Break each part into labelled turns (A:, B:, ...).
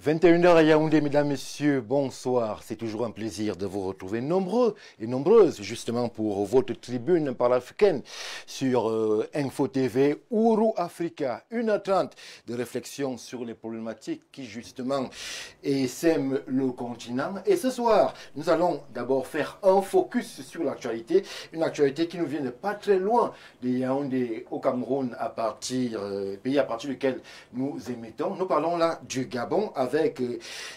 A: 21h à Yaoundé, mesdames, messieurs, bonsoir. C'est toujours un plaisir de vous retrouver nombreux et nombreuses, justement, pour votre tribune panafricaine sur Info TV Ouro Africa. 1h30 de réflexion sur les problématiques qui, justement, essaiment le continent. Et ce soir, nous allons d'abord faire un focus sur l'actualité. Une actualité qui nous vient de pas très loin de Yaoundé au Cameroun, pays à partir duquel nous émettons. Nous parlons là du Gabon avec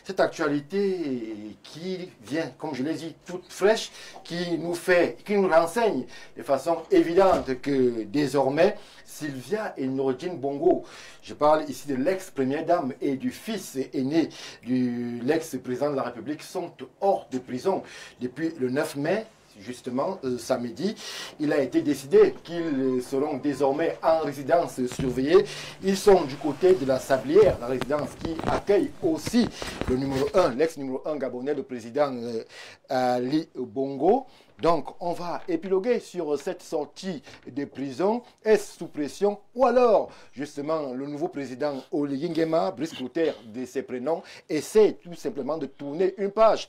A: cette actualité qui vient, comme je l'ai dit, toute fraîche, qui nous renseigne de façon évidente que désormais, Sylvia et Nourdine Bongo, je parle ici de l'ex-première dame et du fils aîné de l'ex-président de la République, sont hors de prison depuis le 9 mai. Justement, samedi, il a été décidé qu'ils seront désormais en résidence surveillée. Ils sont du côté de la Sablière, la résidence qui accueille aussi le numéro 1, l'ex-numéro 1 gabonais, le président Ali Bongo. Donc, on va épiloguer sur cette sortie de prison. Est-ce sous pression? Ou alors, justement, le nouveau président Oligui Nguema, Brice Clotaire de ses prénoms, essaie tout simplement de tourner une page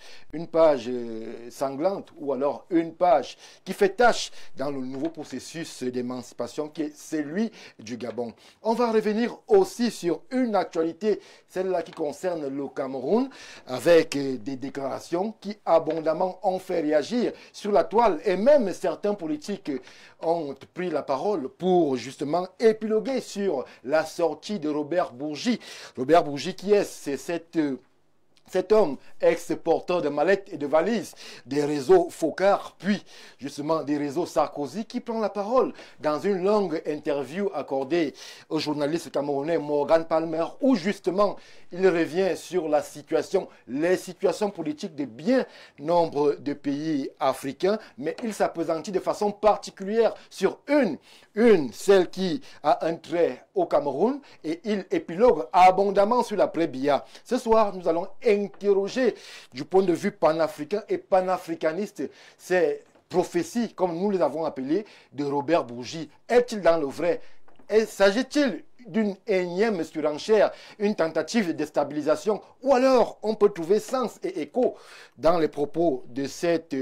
A: sanglante, ou alors une page qui fait tâche dans le nouveau processus d'émancipation qui est celui du Gabon. On va revenir aussi sur une actualité, celle-là qui concerne le Cameroun, avec des déclarations qui abondamment ont fait réagir sur la toile, et même certains politiques ont pris la parole pour justement épiloguer sur la sortie de Robert Bourgi. Robert Bourgi, qui est? C'est cet homme, ex-porteur de mallettes et de valises des réseaux Focard, puis justement des réseaux Sarkozy, qui prend la parole dans une longue interview accordée au journaliste camerounais Morgan Palmer, où justement il revient sur les situations politiques de bien nombre de pays africains, mais il s'appesantit de façon particulière sur celle qui a un trait au Cameroun, et il épilogue abondamment sur l'après-Biya. Ce soir, nous allons interroger du point de vue panafricain et panafricaniste ces prophéties, comme nous les avons appelées, de Robert Bourgi. Est-il dans le vrai? S'agit-il d'une énième surenchère, une tentative de déstabilisation, ou alors on peut trouver sens et écho dans les propos de cet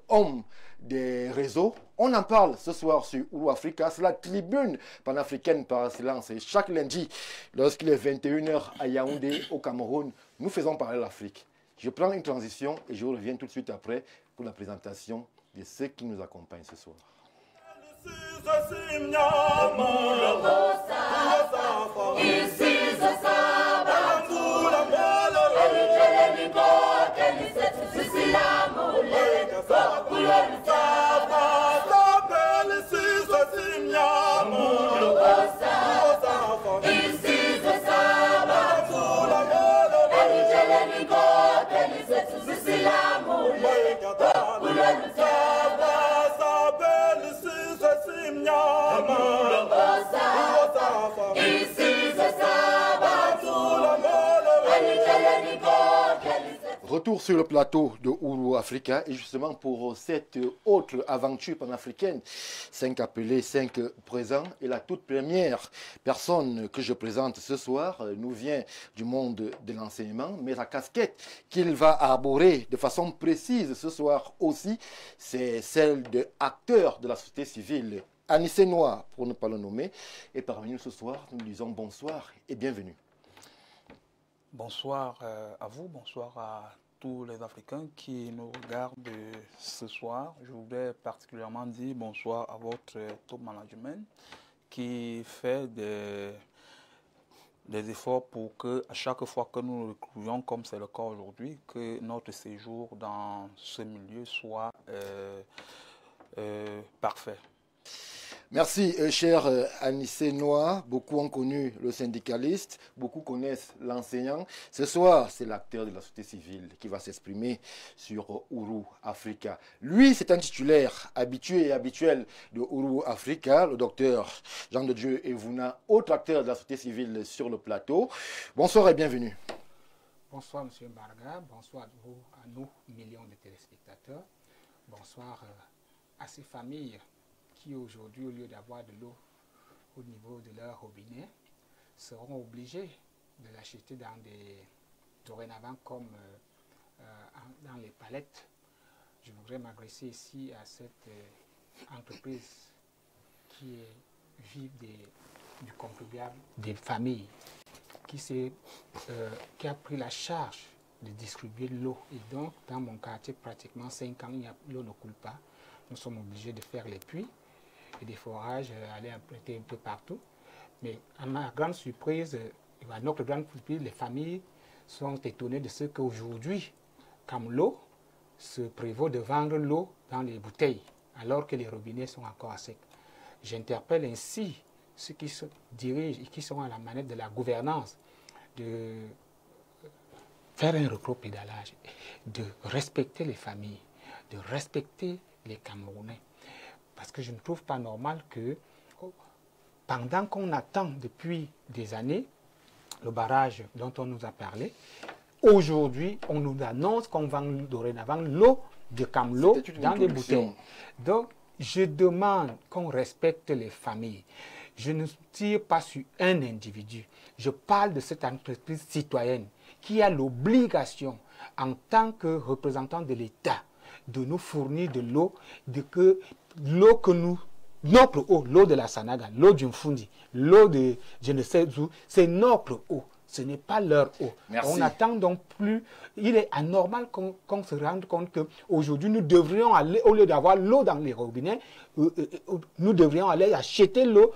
A: homme des réseaux? On en parle ce soir sur Ouro Africa, c'est la tribune panafricaine par excellence. Et chaque lundi, lorsqu'il est 21h à Yaoundé, au Cameroun, nous faisons parler l'Afrique. Je prends une transition et je reviens tout de suite après pour la présentation de ceux qui nous accompagnent ce soir. Retour sur le plateau de Ouro Africa, et justement pour cette autre aventure panafricaine, 5 appelés, 5 présents, et la toute première personne que je présente ce soir nous vient du monde de l'enseignement, mais la casquette qu'il va arborer de façon précise ce soir aussi, c'est celle d'acteur de la société civile, Anissé Noir pour ne pas le nommer, et parmi nous ce soir, nous disons bonsoir et bienvenue.
B: Bonsoir à vous, bonsoir à tous les Africains qui nous regardent ce soir. Je voudrais particulièrement dire bonsoir à votre top management qui fait des efforts pour que, à chaque fois que nous nous retrouvions, comme c'est le cas aujourd'hui, que notre séjour dans ce milieu soit parfait.
A: Merci, cher Anissé Noah. Beaucoup ont connu le syndicaliste, beaucoup connaissent l'enseignant. Ce soir, c'est l'acteur de la société civile qui va s'exprimer sur Ouro Africa. Lui, c'est un titulaire habitué et habituel de Ouro Africa, le docteur Jean de Dieu Evouna, autre acteur de la société civile sur le plateau. Bonsoir et bienvenue.
C: Bonsoir, M. Barga. Bonsoir à nous, millions de téléspectateurs. Bonsoir à ces familles qui aujourd'hui, au lieu d'avoir de l'eau au niveau de leur robinet, seront obligés de l'acheter dorénavant comme dans les palettes. Je voudrais m'adresser ici à cette entreprise qui est vive du contribuable, des familles, qui a pris la charge de distribuer l'eau. Et donc, dans mon quartier, pratiquement 5 ans, l'eau ne coule pas. Nous sommes obligés de faire les puits et des forages, aller prêter un peu partout. Mais à ma grande surprise, à notre grande surprise, les familles sont étonnées de ce qu'aujourd'hui, comme l'eau, se prévaut de vendre l'eau dans les bouteilles, alors que les robinets sont encore à sec. J'interpelle ainsi ceux qui se dirigent et qui sont à la manette de la gouvernance, de faire un rétropédalage, de respecter les familles, de respecter les Camerounais. Parce que je ne trouve pas normal que, pendant qu'on attend depuis des années le barrage dont on nous a parlé, aujourd'hui, on nous annonce qu'on vend dorénavant l'eau de Camelot dans des bouteilles. Donc, je demande qu'on respecte les familles. Je ne tire pas sur un individu. Je parle de cette entreprise citoyenne qui a l'obligation, en tant que représentant de l'État, de nous fournir de l'eau, l'eau que nous, notre eau, l'eau de la Sanaga, l'eau du Mfundi, l'eau de je ne sais où, c'est notre eau, ce n'est pas leur eau.
A: Merci.
C: On n'attend donc plus, il est anormal qu'on se rende compte qu'aujourd'hui nous devrions aller, au lieu d'avoir l'eau dans les robinets, nous devrions aller acheter l'eau.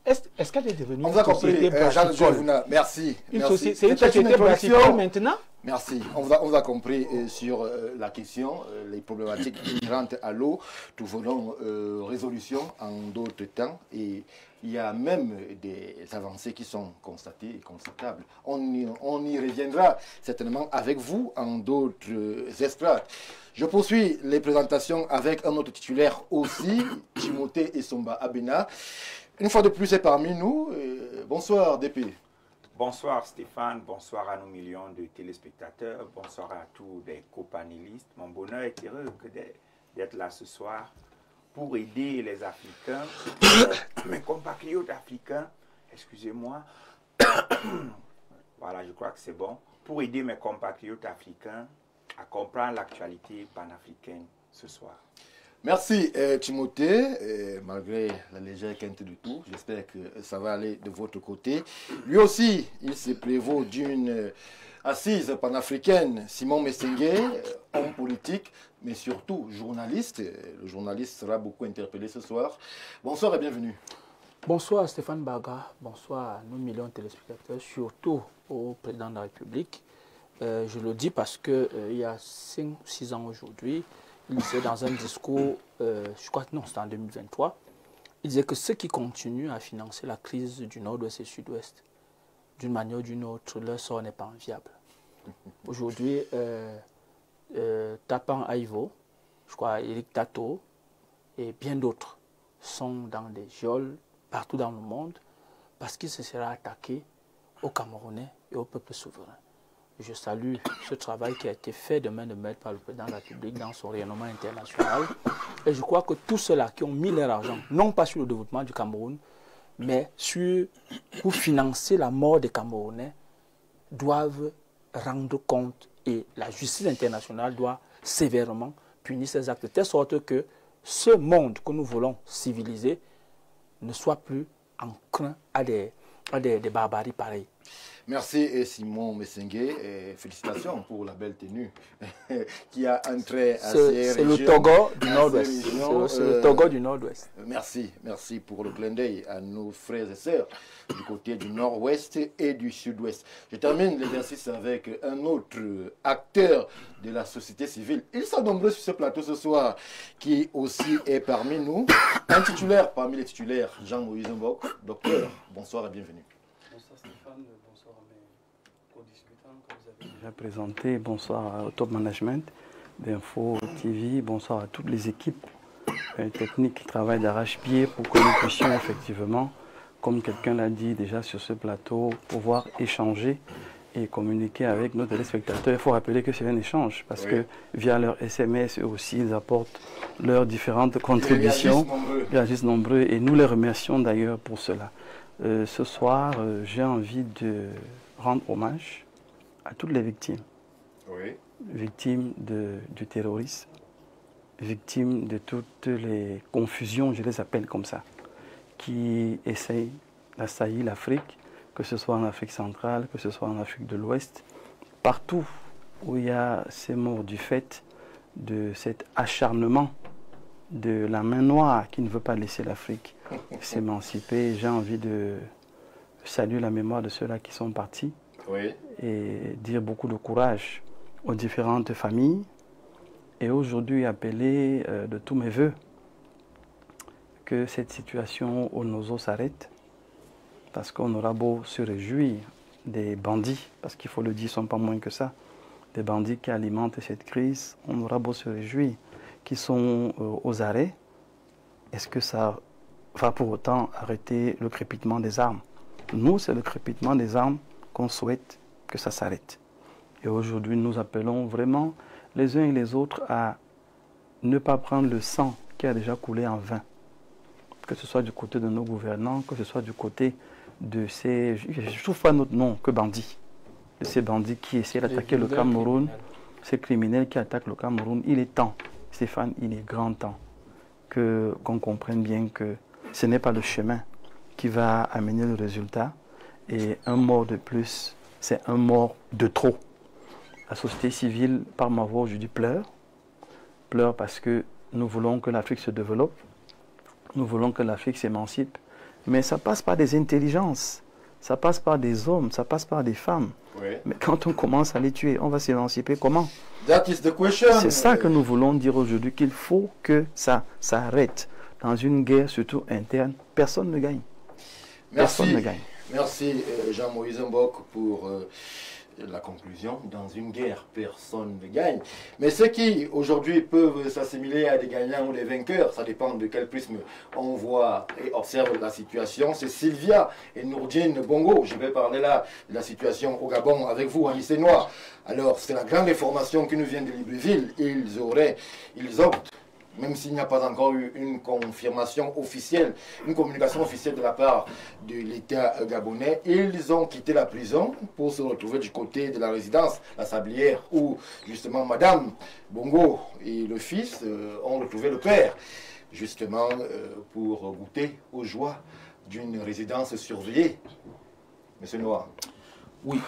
C: Est-ce qu'elle est devenue une société brassicole?
A: Merci.
C: C'est une société brassicole maintenant?
A: Merci. On vous a compris sur la question, les problématiques inhérentes à l'eau. Nous verrons résolution en d'autres temps. Et il y a même des avancées qui sont constatées et constatables. On y reviendra certainement avec vous en d'autres estrades. Je poursuis les présentations avec un autre titulaire aussi, Timothée Essomba Abena. Une fois de plus, c'est parmi nous. Bonsoir, DP.
D: Bonsoir Stéphane, bonsoir à nos millions de téléspectateurs, bonsoir à tous les copanélistes. Mon bonheur est heureux d'être là ce soir pour aider les Africains, mes compatriotes africains, excusez-moi, voilà, je crois que c'est bon, pour aider mes compatriotes africains à comprendre l'actualité panafricaine ce soir.
A: Merci Timothée, malgré la légère quinte du tout, j'espère que ça va aller de votre côté. Lui aussi, il se prévaut d'une assise panafricaine, Simon Messenguer, homme politique, mais surtout journaliste. Le journaliste sera beaucoup interpellé ce soir. Bonsoir et bienvenue.
E: Bonsoir Stéphane Baga, bonsoir à nos millions de téléspectateurs, surtout au président de la République. Je le dis parce qu'il y a 5 ou 6 ans aujourd'hui, il disait dans un discours, je crois que non, c'était en 2023, il disait que ceux qui continuent à financer la crise du Nord-Ouest et Sud-Ouest, d'une manière ou d'une autre, leur sort n'est pas enviable. Aujourd'hui, Tapan Aïvo, je crois Eric Tato et bien d'autres sont dans des geôles partout dans le monde parce qu'ils se seraient attaqués aux Camerounais et au peuple souverain. Je salue ce travail qui a été fait de main de maître par le président de la République dans son rayonnement international. Et je crois que tous ceux-là qui ont mis leur argent, non pas sur le développement du Cameroun, mais pour financer la mort des Camerounais, doivent rendre compte et la justice internationale doit sévèrement punir ces actes de telle sorte que ce monde que nous voulons civiliser ne soit plus enclin à des barbaries pareilles.
A: Merci et Simon Messengue, et félicitations pour la belle tenue qui a un trait assez
E: C'est le Togo du Nord-Ouest. C'est le Togo du Nord-Ouest.
A: Merci pour le clin d'œil à nos frères et sœurs du côté du Nord-Ouest et du Sud-Ouest. Je termine l'exercice avec un autre acteur de la société civile. Ils sont nombreux sur ce plateau ce soir, qui aussi est parmi nous. Un titulaire parmi les titulaires, Jean-Moïse Mbok. Docteur, bonsoir et bienvenue.
F: Bonsoir Stéphane, bonsoir à mes co-discutants que vous avez déjà présentés, bonsoir au top management d'Info TV, bonsoir à toutes les équipes techniques qui travaillent d'arrache-pied pour que nous puissions effectivement, comme quelqu'un l'a dit déjà sur ce plateau, pouvoir échanger et communiquer avec nos téléspectateurs. Il faut rappeler que c'est un échange parce que via leur SMS, eux aussi, ils apportent leurs différentes contributions. Ils réagissent nombreux et nous les remercions d'ailleurs pour cela. Ce soir, j'ai envie de rendre hommage à toutes les victimes. Victimes du terrorisme, victimes de toutes les confusions, je les appelle comme ça, qui essayent d'assaillir l'Afrique, que ce soit en Afrique centrale, que ce soit en Afrique de l'Ouest, partout où il y a ces morts du fait de cet acharnement de la main noire qui ne veut pas laisser l'Afrique s'émanciper. J'ai envie de saluer la mémoire de ceux-là qui sont partis et dire beaucoup de courage aux différentes familles et aujourd'hui appeler de tous mes voeux que cette situation au Nozo s'arrête parce qu'on aura beau se réjouir des bandits, parce qu'il faut le dire, ils ne sont pas moins que ça, des bandits qui alimentent cette crise, on aura beau se réjouir qu'ils sont aux arrêts, est-ce que ça va pour autant arrêter le crépitement des armes? Nous, c'est le crépitement des armes qu'on souhaite que ça s'arrête. Et aujourd'hui, nous appelons vraiment les uns et les autres à ne pas prendre le sang qui a déjà coulé en vain. Que ce soit du côté de nos gouvernants, que ce soit du côté de ces... Je ne trouve pas notre nom que bandits. De ces bandits qui essaient d'attaquer le Cameroun, ces criminels qui attaquent le Cameroun. Il est temps, Stéphane, il est grand temps qu'on comprenne bien que ce n'est pas le chemin qui va amener le résultat. Et un mort de plus, c'est un mort de trop. La société civile, par ma voix aujourd'hui, pleure. Pleure parce que nous voulons que l'Afrique se développe. Nous voulons que l'Afrique s'émancipe. Mais ça passe par des intelligences. Ça passe par des hommes, ça passe par des femmes. Mais quand on commence à les tuer, on va s'émanciper comment?
A: That is the question.
F: C'est ça que nous voulons dire aujourd'hui, qu'il faut que ça s'arrête. Dans une guerre, surtout interne, personne ne gagne. Personne ne gagne.
A: Merci Jean-Moïse Mbok pour la conclusion. Dans une guerre, personne ne gagne. Mais ceux qui aujourd'hui peuvent s'assimiler à des gagnants ou des vainqueurs, ça dépend de quel prisme on voit et observe la situation. C'est Sylvia et Nourdine Bongo. Je vais parler là de la situation au Gabon avec vous, en lycée noir. Alors, c'est la grande information qui nous vient de Libreville. Ils optent, même s'il n'y a pas encore eu une confirmation officielle, une communication officielle de la part de l'État gabonais, ils ont quitté la prison pour se retrouver du côté de la résidence, la Sablière, où justement Madame Bongo et le fils ont retrouvé le père, justement pour goûter aux joies d'une résidence surveillée. Monsieur Noir.
B: Oui,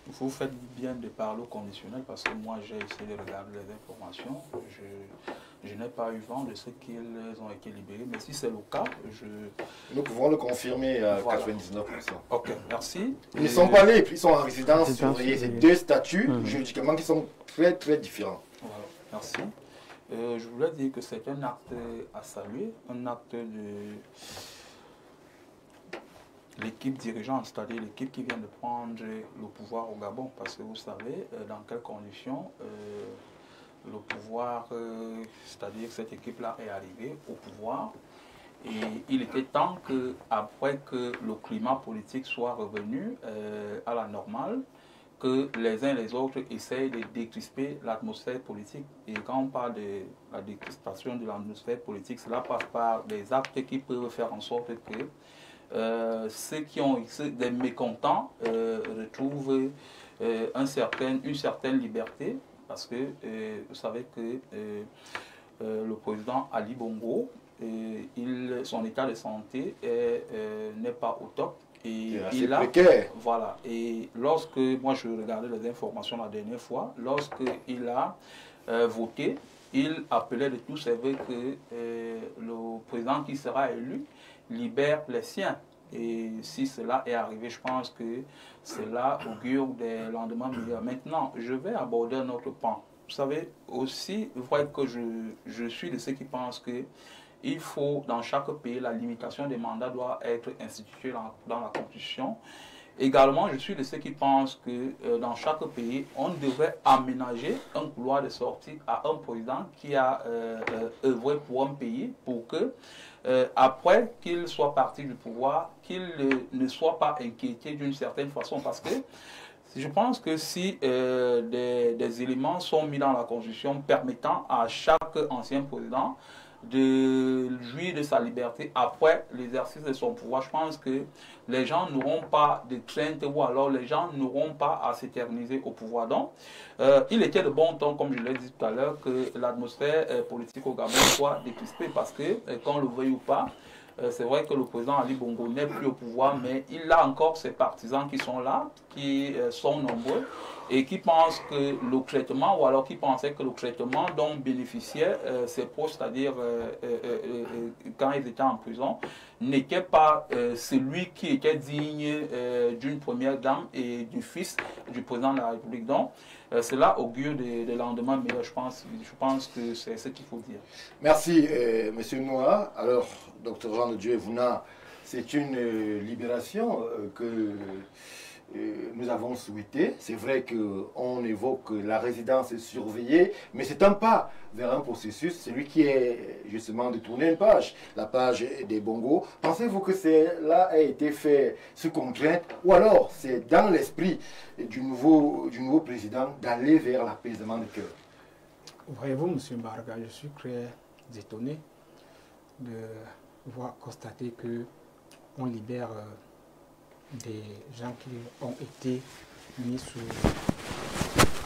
B: vous faites bien de parler au conditionnel parce que moi j'ai essayé de regarder les informations. Je n'ai pas eu vent de ce qu'ils ont été libérés, mais si c'est le cas,
A: nous pouvons le confirmer à 99%.
B: Ok, merci.
A: Ils ne sont pas libres, ils sont en résidence surveillée. C'est deux statuts juridiquement qui sont très très différents.
B: Voilà, merci. Je voulais dire que c'est un acte à saluer, un acte de l'équipe dirigeante, c'est-à-dire l'équipe qui vient de prendre le pouvoir au Gabon, parce que vous savez dans quelles conditions le pouvoir, c'est-à-dire que cette équipe-là est arrivée au pouvoir, et il était temps que, après que le climat politique soit revenu à la normale, que les uns et les autres essayent de décrisper l'atmosphère politique. Et quand on parle de la décrispation de l'atmosphère politique, cela passe par des actes qui peuvent faire en sorte que ceux qui ont des mécontents retrouvent une certaine liberté, parce que vous savez que le président Ali Bongo, son état de santé n'est pas au top, Et
A: assez
B: il a,
A: précaire.
B: voilà. Et lorsque, moi je regardais les informations la dernière fois, lorsqu'il a voté, il appelait de tous ses voeux que le président qui sera élu libère les siens. Et si cela est arrivé, je pense que cela augure des lendemains meilleurs. Maintenant, je vais aborder un autre pan. Vous savez, aussi, vous voyez que je suis de ceux qui pensent que il faut, dans chaque pays, la limitation des mandats doit être instituée dans la Constitution. Également, je suis de ceux qui pensent que dans chaque pays, on devrait aménager un couloir de sortie à un président qui a œuvré pour un pays pour que, après qu'il soit parti du pouvoir, qu'il ne soit pas inquiété d'une certaine façon. Parce que je pense que si des éléments sont mis dans la Constitution permettant à chaque ancien président de jouir de sa liberté après l'exercice de son pouvoir, je pense que les gens n'auront pas de crainte ou alors les gens n'auront pas à s'éterniser au pouvoir. Donc, il était de bon ton, comme je l'ai dit tout à l'heure, que l'atmosphère politique au Gabon soit décrispée parce que, qu'on le veuille ou pas, c'est vrai que le président Ali Bongo n'est plus au pouvoir, mais il a encore ses partisans qui sont là, qui sont nombreux et qui pensent que le traitement, ou alors qui pensaient que le traitement dont bénéficiaient ses proches, c'est-à-dire quand ils étaient en prison, n'était pas celui qui était digne d'une première dame et du fils du président de la République. Donc, cela augure des lendemains meilleurs, je pense que c'est ce qu'il faut dire.
A: Merci, Monsieur Noah. Alors, Dr Jean de Dieu Vouna, c'est une libération que nous avons souhaité. C'est vrai qu'on évoque la résidence surveillée, mais c'est un pas vers un processus, celui qui est justement de tourner une page, la page des bongos. Pensez-vous que cela a été fait sous contrainte, ou alors c'est dans l'esprit du nouveau président d'aller vers l'apaisement de cœur?
C: Voyez-vous, M. Barga, je suis très étonné de constater qu'on libère des gens qui ont été mis sous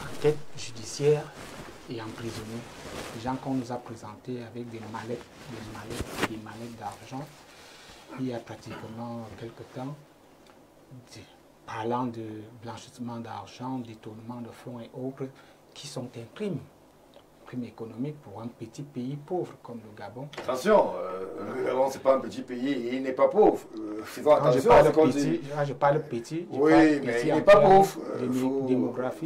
C: enquête judiciaire et emprisonnés. Des gens qu'on nous a présentés avec des mallettes d'argent il y a pratiquement quelque temps, parlant de blanchissement d'argent, détournement de fonds et autres, qui sont un crime économique pour un petit pays pauvre comme le Gabon.
A: Attention, le Gabon, c'est pas un petit pays et il n'est pas pauvre. Faisons attention.
C: Je parle petit.
A: Oui, mais il n'est pas pauvre. Il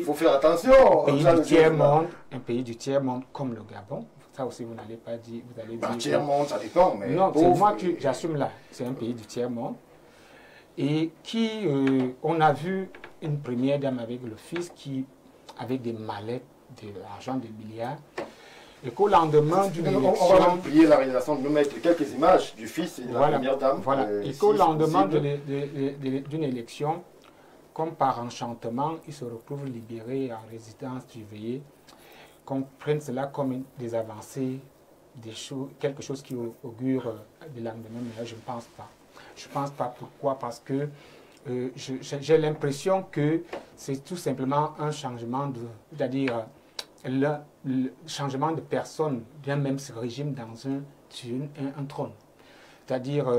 A: faut faire attention.
C: Un pays du tiers-monde comme le Gabon, ça aussi vous n'allez pas dire. Vous allez dire
A: tiers-monde, ça dépend. Mais
C: non, c'est moi qui j'assume là. C'est un pays du tiers-monde. Et qui, on a vu une première dame avec le fils qui, avec des mallettes, de l'argent, des milliards, et qu'au lendemain d'une élection...
A: On va prier la réalisation de nous mettre quelques images du fils et de la première dame.
C: Voilà, et qu'au lendemain d'une élection, comme par enchantement, ils se retrouvent libérés en résidence surveillée, qu'on prenne cela comme des avancées, quelque chose qui augure de lendemain, mais je ne pense pas. Je ne pense pas. Pourquoi? Parce que j'ai l'impression que c'est tout simplement un changement c'est-à-dire le changement de personne d'un même régime dans un trône. C'est-à-dire,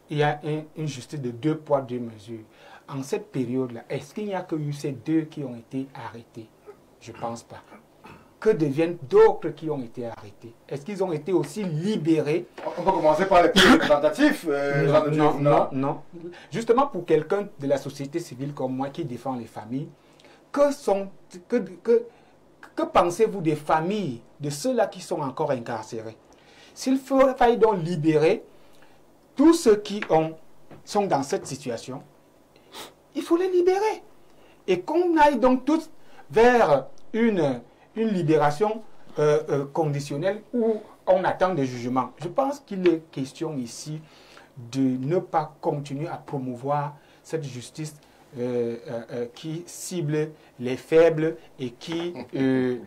C: il y a une justice de 2 poids, 2 mesures. En cette période-là, est-ce qu'il n'y a que eu ces 2 qui ont été arrêtés? Je ne pense pas. Que deviennent d'autres qui ont été arrêtés? Est-ce qu'ils ont été aussi libérés?
A: On peut commencer par les plus représentatifs.
C: Non. Justement, pour quelqu'un de la société civile comme moi qui défend les familles, que pensez-vous des familles de ceux-là qui sont encore incarcérés? S'il faille donc libérer tous ceux qui sont dans cette situation, il faut les libérer. Et qu'on aille donc tous vers une libération conditionnelle où on attend des jugements. Je pense qu'il est question ici de ne pas continuer à promouvoir cette justice qui cible les faibles et qui est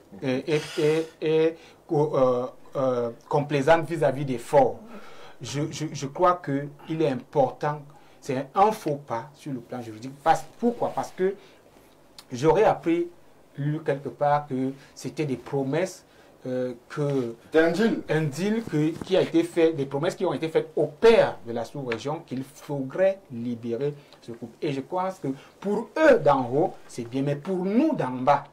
C: complaisante vis-à-vis des forts. Je crois qu'il est important, c'est un faux pas sur le plan juridique. Pourquoi? Parce que j'aurais appris lu quelque part que c'était des promesses que
A: un deal
C: qui a été fait, des promesses qui ont été faites au père de la sous-région qu'il faudrait libérer ce couple. Et je pense que pour eux d'en haut, c'est bien, mais pour nous d'en bas,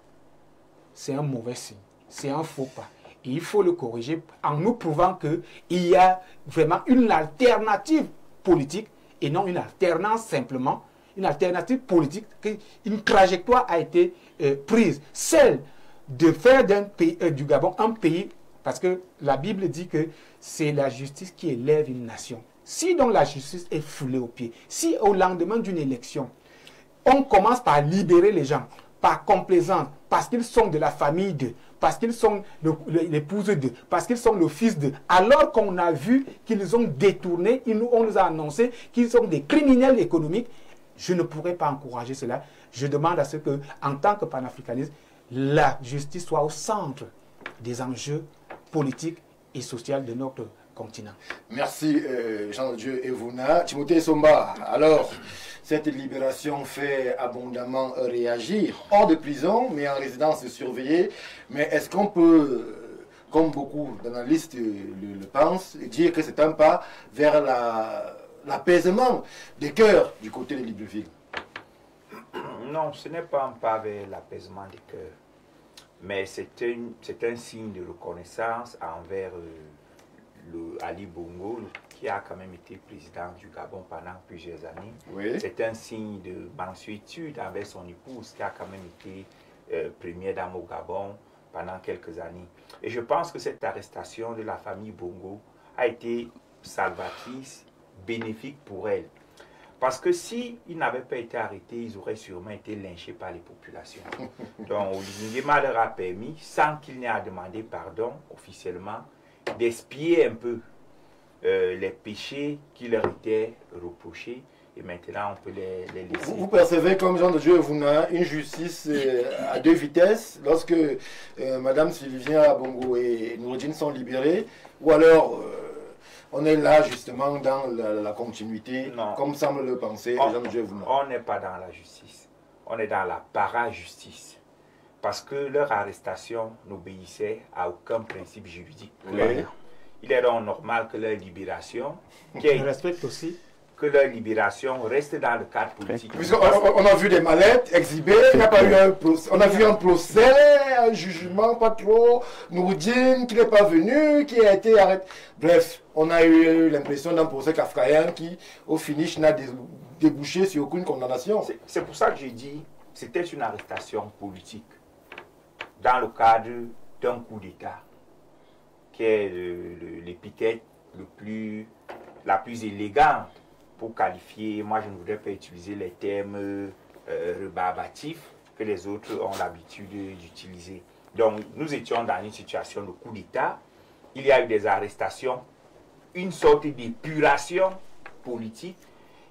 C: c'est un mauvais signe, c'est un faux pas. Et il faut le corriger en nous prouvant qu'il y a vraiment une alternative politique et non une alternance simplement, une alternative politique, une trajectoire a été prise, celle de faire du Gabon un pays, parce que la Bible dit que c'est la justice qui élève une nation. Si donc la justice est foulée aux pieds, si au lendemain d'une élection, on commence par libérer les gens, par complaisance, parce qu'ils sont de la famille d'eux, parce qu'ils sont l'épouse d'eux, parce qu'ils sont le fils d'eux, alors qu'on a vu qu'ils ont détourné, on nous a annoncé qu'ils sont des criminels économiques, je ne pourrais pas encourager cela. Je demande à ce que, en tant que panafricaniste, la justice soit au centre des enjeux politiques et sociaux de notre continent.
A: Merci Jean-Dieu Evuna. Timothée Somba, alors, cette libération fait abondamment réagir, hors de prison, mais en résidence surveillée. Mais est-ce qu'on peut, comme beaucoup d'analystes le pensent, dire que c'est un pas vers l'apaisement des cœurs du côté de Libreville?
D: Non, ce n'est pas un pas vers l'apaisement des cœurs, mais c'est un signe de reconnaissance envers Ali Bongo, qui a quand même été président du Gabon pendant plusieurs années. Oui. C'est un signe de mansuétude envers son épouse, qui a quand même été première dame au Gabon pendant quelques années. Et je pense que cette arrestation de la famille Bongo a été salvatrice, bénéfique pour elle. Parce que s'ils n'avaient pas été arrêtés, ils auraient sûrement été lynchés par les populations. Donc, Olivier Nguema leur a permis, sans qu'il n'ait à demander pardon officiellement, d'espier un peu les péchés qui leur étaient reprochés. Et maintenant, on peut les laisser.
A: Vous percevez comme Jean de Dieu Evuna une justice à deux vitesses lorsque Mme Sylvia Bongo et Noureddine sont libérés, ou alors on est là justement dans la continuité, non, comme semble le penser Jean de Dieu Evuna?
D: On n'est pas dans la justice, on est dans la para-justice. Parce que leur arrestation n'obéissait à aucun principe juridique. Oui. Il est donc normal que leur libération,
C: respecte aussi,
D: que leur libération reste dans le cadre politique.
A: On a vu des mallettes exhibées, il n'y a pas eu un procès, on a vu un procès, un jugement, pas trop, Noureddine qui n'est pas venu, qui a été arrêté. Bref, on a eu l'impression d'un procès kafkaïen qui, au finish, n'a débouché sur aucune condamnation.
D: C'est pour ça que j'ai dit, c'était une arrestation politique, dans le cadre d'un coup d'État, qui est l'épithète la plus élégante pour qualifier, moi je ne voudrais pas utiliser les termes rébarbatifs que les autres ont l'habitude d'utiliser. Donc nous étions dans une situation de coup d'État, il y a eu des arrestations, une sorte d'épuration politique.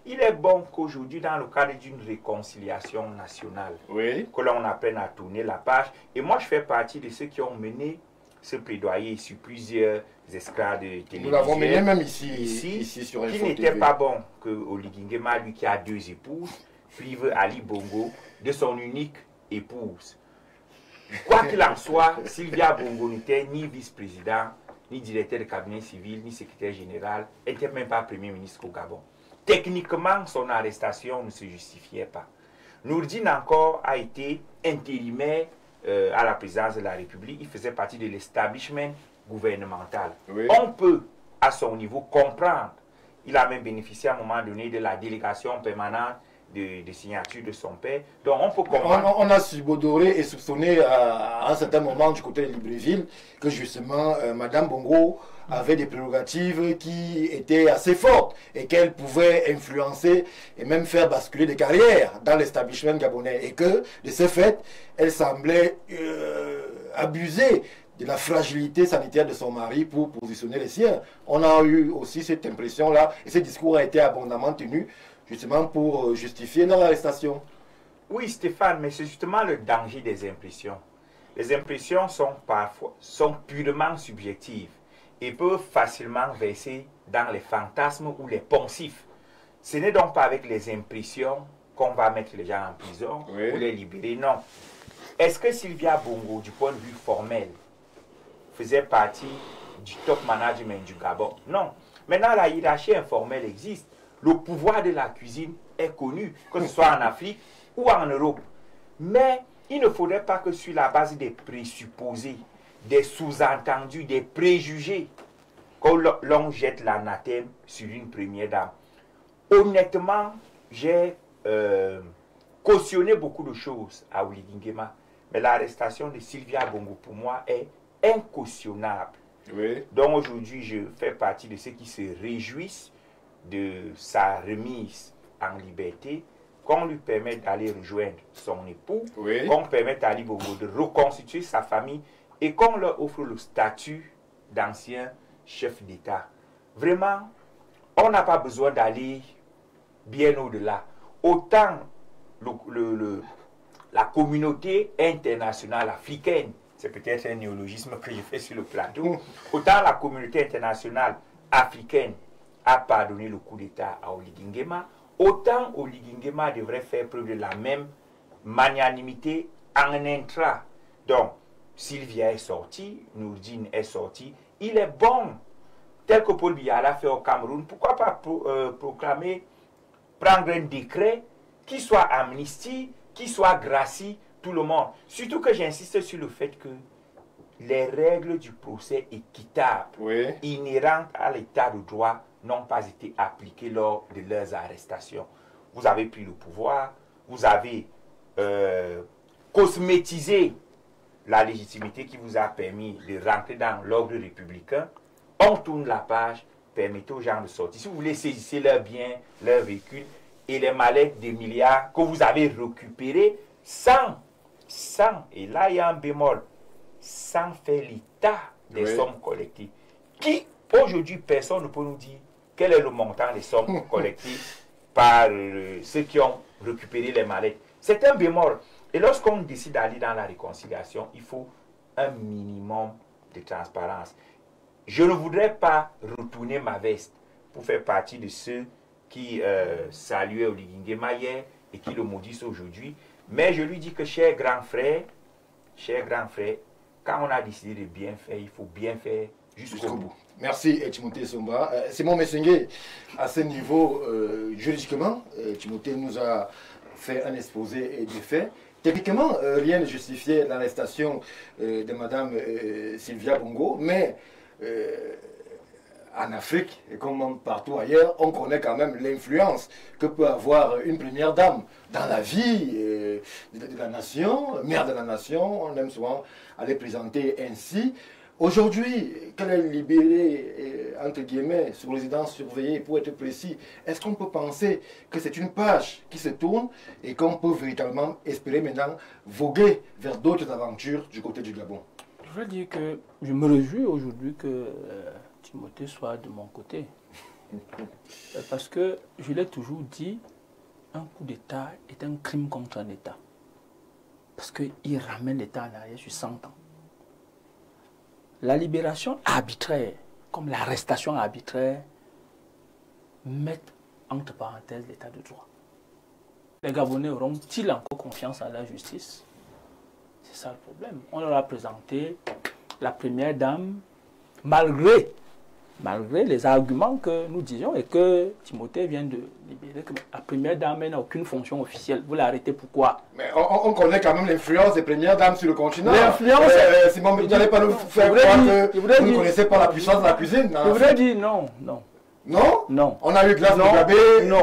D: Il est bon qu'aujourd'hui, dans le cadre d'une réconciliation nationale, oui, que l'on apprenne à tourner la page. Et moi, je fais partie de ceux qui ont mené ce plaidoyer sur plusieurs esclaves de télévision.
A: Nous l'avons mené même ici sur
D: Info TV. Il n'était pas bon que Olivier Nguema, lui qui a deux épouses, suive Ali Bongo de son unique épouse. Quoi qu'il en soit, Sylvia Bongo n'était ni vice-président, ni directeur de cabinet civil, ni secrétaire général. Elle n'était même pas premier ministre au Gabon. Techniquement, son arrestation ne se justifiait pas. Noureddine encore a été intérimaire à la présidence de la République. Il faisait partie de l'establishment gouvernemental. Oui. On peut, à son niveau, comprendre. Il a même bénéficié à un moment donné de la délégation permanente de signature de son père. Donc on peut comprendre.
A: On a subodoré et soupçonné à un certain moment du côté de Libreville que justement Mme Bongo avait des prérogatives qui étaient assez fortes et qu'elle pouvait influencer et même faire basculer des carrières dans l'établissement gabonais. Et que, de ce fait, elle semblait abuser de la fragilité sanitaire de son mari pour positionner les siens. On a eu aussi cette impression-là et ce discours a été abondamment tenu justement pour justifier leur arrestation.
D: Oui, Stéphane, mais c'est justement le danger des impressions. Les impressions sont purement subjectives et peuvent facilement verser dans les fantasmes ou les poncifs. Ce n'est donc pas avec les impressions qu'on va mettre les gens en prison, oui, ou les libérer, non. Est-ce que Sylvia Bongo, du point de vue formel, faisait partie du top management du Gabon. Non. Maintenant, la hiérarchie informelle existe. Le pouvoir de la cuisine est connu, que ce soit en Afrique ou en Europe. Mais il ne faudrait pas que sur la base des présupposés, des sous-entendus, des préjugés, l'on jette l'anathème sur une première dame. Honnêtement, j'ai cautionné beaucoup de choses à Oligui Nguema, mais l'arrestation de Sylvia Bongo pour moi est incautionnable.
A: Oui.
D: Donc aujourd'hui, je fais partie de ceux qui se réjouissent de sa remise en liberté, qu'on lui permette d'aller rejoindre son époux,
A: Oui.
D: qu'on permette à Ali Bongo de reconstituer sa famille et qu'on leur offre le statut d'ancien chef d'État. Vraiment, on n'a pas besoin d'aller bien au-delà. Autant la communauté internationale africaine, c'est peut-être un néologisme que je fais sur le plateau, autant la communauté internationale africaine a pardonné le coup d'État à Oligui Nguema, autant Oligui Nguema devrait faire preuve de la même magnanimité en intra. Donc, Sylvia est sortie, Nourdine est sortie, il est bon, tel que Paul Biya l'a fait au Cameroun, pourquoi pas prendre un décret qui soit amnistie, qui soit gracie tout le monde. Surtout que j'insiste sur le fait que les règles du procès équitable,
A: Oui.
D: inhérentes à l'état de droit, n'ont pas été appliquées lors de leurs arrestations. Vous avez pris le pouvoir, vous avez cosmétisé la légitimité qui vous a permis de rentrer dans l'ordre républicain. On tourne la page, permettez aux gens de sortir. Si vous voulez, saisissez leurs biens, leurs véhicules et les mallettes des milliards que vous avez récupérés sans, et là il y a un bémol, sans faire l'état des sommes collectées. Qui, aujourd'hui, personne ne peut nous dire quel est le montant des sommes collectées par ceux qui ont récupéré les mallettes. C'est un bémol. Et lorsqu'on décide d'aller dans la réconciliation, il faut un minimum de transparence. Je ne voudrais pas retourner ma veste pour faire partie de ceux qui saluaient Oligui Nguema hier et qui le maudissent aujourd'hui. Mais je lui dis que, cher grand frère, quand on a décidé de bien faire, il faut bien faire jusqu'au bout.
A: Merci Timothée Somba. Simon Messengue, à ce niveau, juridiquement, Timothée nous a fait un exposé des faits. Techniquement, rien ne justifiait l'arrestation de Madame Sylvia Bongo, mais en Afrique, et comme partout ailleurs, on connaît quand même l'influence que peut avoir une première dame dans la vie de la nation, mère de la nation. On aime souvent aller présenter ainsi. Aujourd'hui, qu'elle est libérée, entre guillemets, sous résidence surveillée, pour être précis, est-ce qu'on peut penser que c'est une page qui se tourne et qu'on peut véritablement espérer maintenant voguer vers d'autres aventures du côté du Gabon?
E: Je veux dire que je me réjouis aujourd'hui que Timothée soit de mon côté. Parce que je l'ai toujours dit, un coup d'État est un crime contre un État. Parce qu'il ramène l'État en arrière sur 100 ans. La libération arbitraire, comme l'arrestation arbitraire, mettent entre parenthèses l'état de droit. Les Gabonais auront-ils encore confiance en la justice? C'est ça le problème. On leur a présenté la première dame, malgré les arguments que nous disions et que Timothée vient de libérer, que la première dame n'a aucune fonction officielle. Vous l'arrêtez pourquoi?
A: Mais on connaît quand même l'influence des premières dames sur le continent.
E: L'influence...
A: Simon, vous n'allez pas nous faire croire que vous ne connaissez pas la puissance de la cuisine.
E: Je voudrais dire non.
A: Non?
E: Non.
A: On a eu Glace Mugabe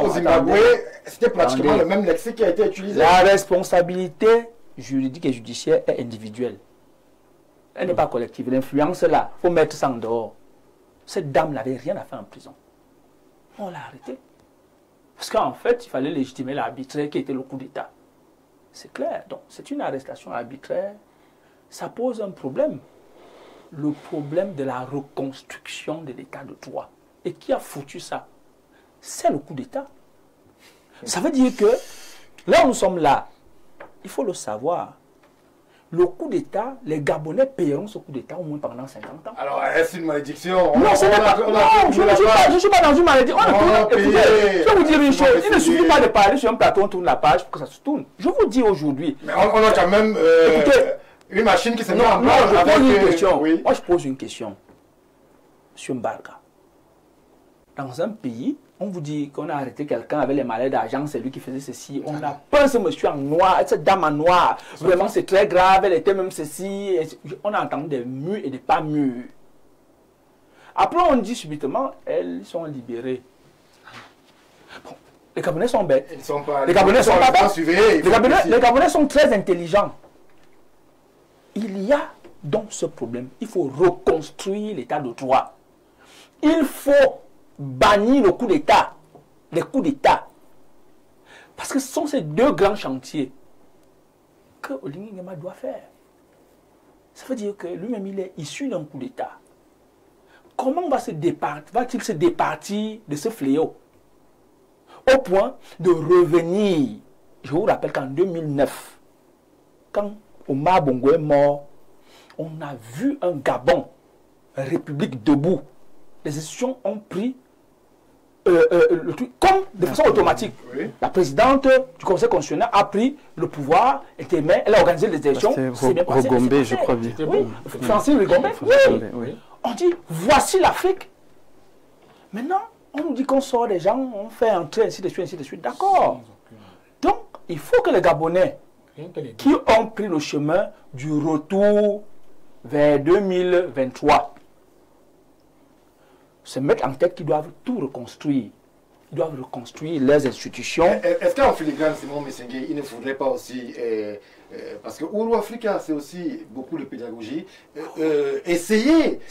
A: au Zimbabwe. C'était pratiquement le même lexique qui a été utilisé.
E: La responsabilité juridique et judiciaire est individuelle. Elle n'est pas collective. L'influence là, il faut mettre ça en dehors. Cette dame n'avait rien à faire en prison. On l'a arrêtée. Parce qu'en fait, il fallait légitimer l'arbitraire qui était le coup d'État. C'est clair. Donc, c'est une arrestation arbitraire. Ça pose un problème. Le problème de la reconstruction de l'État de droit. Et qui a foutu ça? C'est le coup d'État. Ça veut dire que, là où nous sommes là, il faut le savoir. Le coup d'État, les Gabonais paieront ce coup d'État au moins pendant 50 ans.
A: Alors, est-ce une malédiction?
E: Non, je ne suis pas dans une malédiction. Écoutez, je vais vous dire une chose. Il ne suffit pas de parler sur un plateau, on tourne la page pour que ça se tourne. Je vous dis aujourd'hui.
A: Mais on a quand même Une machine qui se met
E: Non,
A: en
E: non,
A: marche
E: je
A: avec...
E: pose une question.
A: Oui.
E: Moi, je pose une question. Monsieur Mbarka, dans un pays, on vous dit qu'on a arrêté quelqu'un avec les malais d'argent, c'est lui qui faisait ceci. On a peint ce monsieur en noir, cette dame en noir. Vraiment, c'est très grave, elle était même ceci. On a entendu des murs et des pas mûrs. Après, on dit subitement, elles sont libérées. Bon, les Gabonais sont bêtes.
A: Ils sont pas...
E: Les Gabonais sont pas bêtes. Les Gabonais sont très intelligents. Il y a donc ce problème. Il faut reconstruire l'état de droit. Il faut bannir le coup d'État, les coups d'État. Parce que ce sont ces deux grands chantiers que Oligui Nguema doit faire. Ça veut dire que lui-même, il est issu d'un coup d'État. Comment va-t-il se départir de ce fléau au point de revenir? Je vous rappelle qu'en 2009, quand Omar Bongo est mort, on a vu un Gabon, une république debout. Les institutions ont pris le truc comme de façon automatique.
A: Oui.
E: La présidente du Conseil constitutionnel a pris le pouvoir, elle a organisé les élections.
F: C'est Rogombe, je crois bien.
E: Oui, Francis Rogombe. Oui. On dit, voici l'Afrique. Maintenant, on nous dit qu'on sort des gens, on fait entrer ainsi de suite, ainsi de suite. D'accord. Donc, il faut que les Gabonais qui ont pris le chemin du retour vers 2023 se mettent en tête qu'ils doivent tout reconstruire. Ils doivent reconstruire leurs institutions.
A: Est-ce qu'en filigrane, Simon Messengue, il ne faudrait pas aussi, parce que Ouro Africa, c'est aussi beaucoup de pédagogie, essayer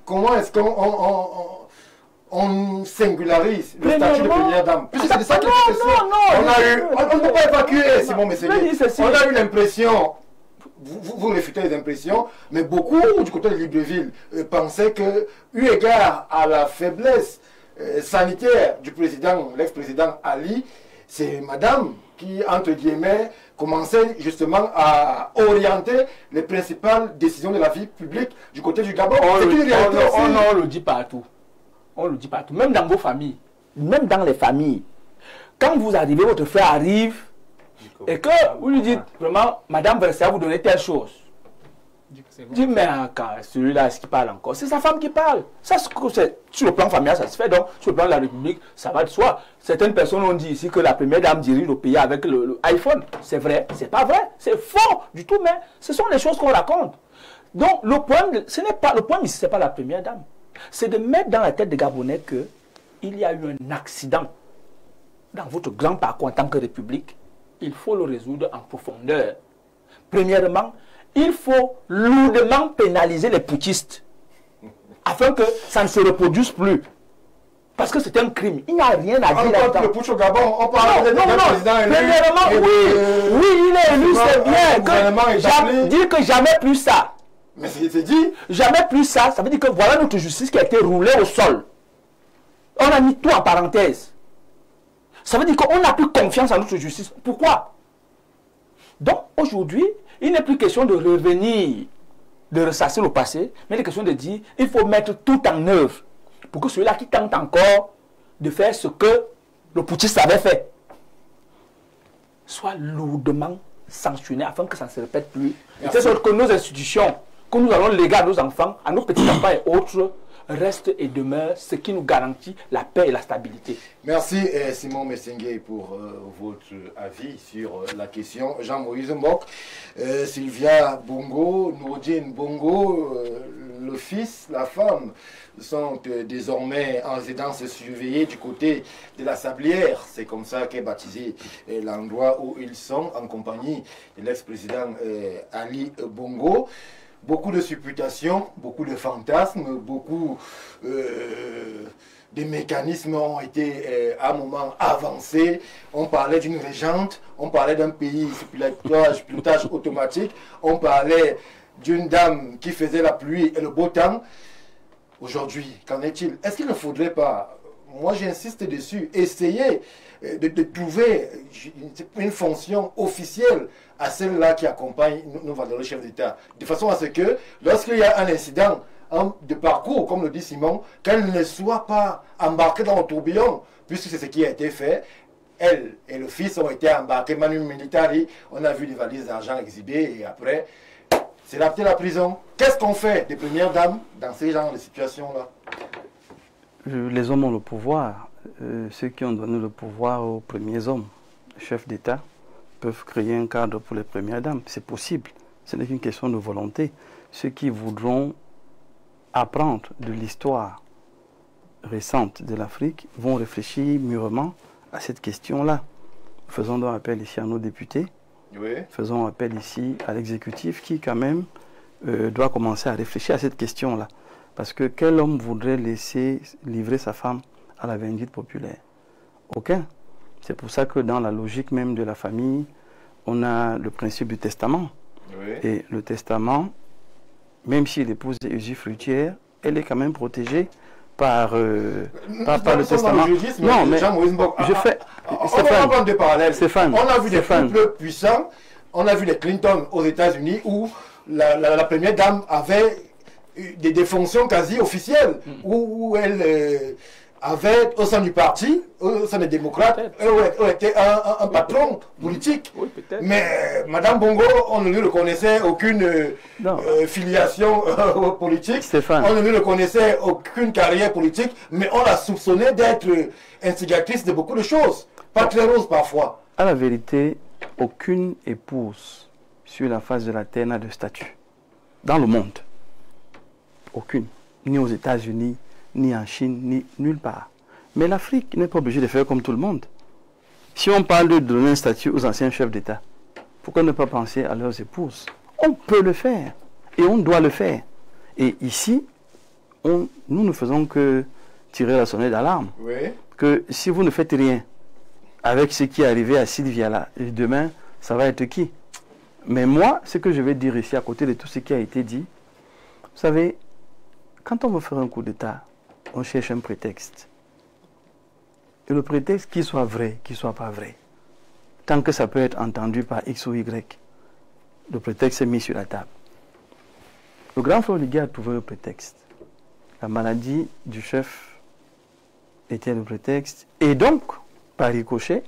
A: comment est-ce qu'on singularise le statut de première dame. Puisque c'est de ça qu'il est question. On ne peut pas évacuer, Simon Messengue. On a eu l'impression... Vous réfutez les impressions, mais beaucoup du côté de Libreville pensaient que, eu égard à la faiblesse sanitaire du président, l'ex-président Ali, c'est madame qui, entre guillemets, commençait justement à orienter les principales décisions de la vie publique du côté du Gabon.
E: On le dit partout. On le dit partout. Même dans vos familles, même dans les familles. Quand vous arrivez, votre frère arrive, et que vous lui dites vraiment, Madame Versailles, vous donnez telle chose. Dis, mais celui-là, est-ce qu'il parle encore? C'est sa femme qui parle. Ça, sur le plan familial, ça se fait. Donc, sur le plan de la République, ça va de soi. Certaines personnes ont dit ici que la première dame dirige le pays avec le iPhone. C'est vrai, c'est pas vrai, c'est faux du tout, mais ce sont les choses qu'on raconte. Donc, le problème, ce n'est pas le problème ici, ce n'est pas la première dame. C'est de mettre dans la tête des Gabonais qu'il y a eu un accident dans votre grand parcours en tant que République. Il faut le résoudre en profondeur. Premièrement, il faut lourdement pénaliser les putschistes afin que ça ne se reproduise plus. Parce que c'est un crime. Il n'y a rien à dire là-dedans.
A: On parle de putsch au Gabon, on parle de président élu.
E: Premièrement, oui, il est élu, c'est bien. Dire que jamais plus ça.
A: Mais c'est dit.
E: Jamais plus ça, ça veut dire que voilà notre justice qui a été roulée au sol. On a mis tout en parenthèse. Ça veut dire qu'on n'a plus confiance en notre justice. Pourquoi? Donc, aujourd'hui, il n'est plus question de revenir, de ressasser le passé, mais il est question de dire il faut mettre tout en œuvre pour que celui-là qui tente encore de faire ce que le putschiste avait fait soit lourdement sanctionné afin que ça ne se répète plus. C'est sûr que nos institutions, que nous allons léguer à nos enfants, à nos petits-enfants et autres, reste et demeure ce qui nous garantit la paix et la stabilité.
A: Merci Simon Messengue pour votre avis sur la question. Jean-Moïse Mbok, Sylvia Bongo, Nourdine Bongo, le fils, la femme sont désormais en résidence surveillée du côté de la Sablière. C'est comme ça qu'est baptisé l'endroit où ils sont en compagnie de l'ex-président Ali Bongo. Beaucoup de supputations, beaucoup de fantasmes, beaucoup de mécanismes ont été à un moment avancés. On parlait d'une régente, on parlait d'un pays sous pilotage automatique, on parlait d'une dame qui faisait la pluie et le beau temps. Aujourd'hui, qu'en est-il? Est-ce qu'il ne faudrait pas, moi j'insiste dessus, essayer de trouver une fonction officielle à celle-là qui accompagne nos valeureux chefs d'État, de façon à ce que, lorsqu'il y a un incident de parcours, comme le dit Simon, qu'elle ne soit pas embarquée dans le tourbillon, puisque c'est ce qui a été fait. Elle et le fils ont été embarqués, Manu Militari, on a vu les valises d'argent exhibées, et après, C'est peut-être la prison. Qu'est-ce qu'on fait des premières dames dans ces genres de situations-là?
F: Les hommes ont le pouvoir. Ceux qui ont donné le pouvoir aux premiers hommes, chefs d'État, peuvent créer un cadre pour les premières dames. C'est possible. Ce n'est qu'une question de volonté. Ceux qui voudront apprendre de l'histoire récente de l'Afrique vont réfléchir mûrement à cette question-là. Faisons donc appel ici à nos députés.
A: Oui.
F: Faisons appel ici à l'exécutif qui, quand même, doit commencer à réfléchir à cette question-là. Parce que quel homme voudrait laisser livrer sa femme à la vindicte populaire? Aucun. C'est pour ça que dans la logique même de la famille, on a le principe du testament.
A: Oui.
F: Et le testament, même si l'épouse est usufruitière, elle est quand même protégée par le testament.
A: Non, mais
F: je fais...
A: On va prendre des parallèles.
F: Stéphane,
A: on a vu des couples puissants, on a vu les Clinton aux États-Unis où la première dame avait des fonctions quasi officielles, où elle avait au sein du parti, au sein des démocrates, elle était un patron politique.
E: Oui, peut-être.
A: Mais Madame Bongo, on ne lui reconnaissait aucune filiation politique.
F: Stéphane.
A: On ne lui reconnaissait aucune carrière politique, mais on la soupçonnait d'être instigatrice de beaucoup de choses. Pas très rose parfois.
F: À la vérité, aucune épouse sur la face de la terre n'a de statut. Dans le monde. Aucune. Ni aux États-Unis, ni en Chine, ni nulle part. Mais l'Afrique n'est pas obligée de faire comme tout le monde. Si on parle de donner un statut aux anciens chefs d'État, pourquoi ne pas penser à leurs épouses? On peut le faire. Et on doit le faire. Et ici, nous ne faisons que tirer la sonnette d'alarme.
A: Oui.
F: Que si vous ne faites rien avec ce qui est arrivé à Sylvia là, et demain, ça va être qui? Mais moi, ce que je vais dire ici, à côté de tout ce qui a été dit, vous savez, quand on veut faire un coup d'État, on cherche un prétexte. Et le prétexte, qu'il soit vrai, qu'il ne soit pas vrai, tant que ça peut être entendu par X ou Y, le prétexte est mis sur la table. Le grand frère Oligui a trouvé le prétexte. La maladie du chef était le prétexte. Et donc, par ricochet,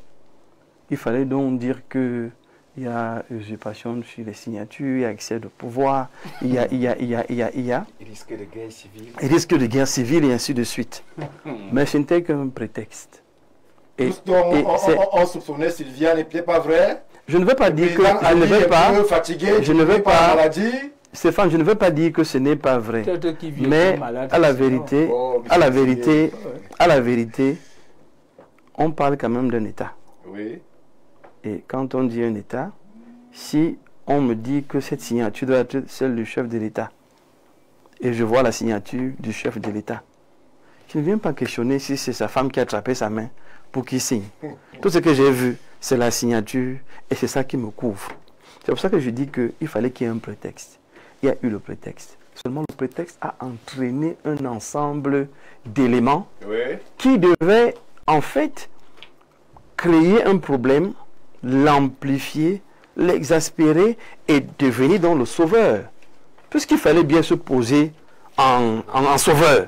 F: il fallait donc dire que il y a usurpation sur les signatures, il y a excès de pouvoir, il y a.
D: Risque de guerre civile.
F: Risque de guerre civile et ainsi de suite. Mais ce n'était qu'un prétexte.
A: Tout ce dont on soupçonnait Sylvia n'était pas vrai.
F: Je ne veux pas dire que je ne veux pas.
A: Fatigué,
F: je ne veux pas.
A: Maladie.
F: Stéphane, je ne veux pas dire que ce n'est pas vrai. Mais à la vérité, à la vérité, on parle quand même d'un État.
A: Oui.
F: Et quand on dit un État, si on me dit que cette signature doit être celle du chef de l'État, et je vois la signature du chef de l'État, je ne viens pas questionner si c'est sa femme qui a attrapé sa main pour qu'il signe. Tout ce que j'ai vu, c'est la signature, et c'est ça qui me couvre. C'est pour ça que je dis qu'il fallait qu'il y ait un prétexte. Il y a eu le prétexte. Seulement le prétexte a entraîné un ensemble d'éléments qui devaient en fait créer un problème, l'amplifier, l'exaspérer et devenir donc le sauveur. Puisqu'il fallait bien se poser en sauveur,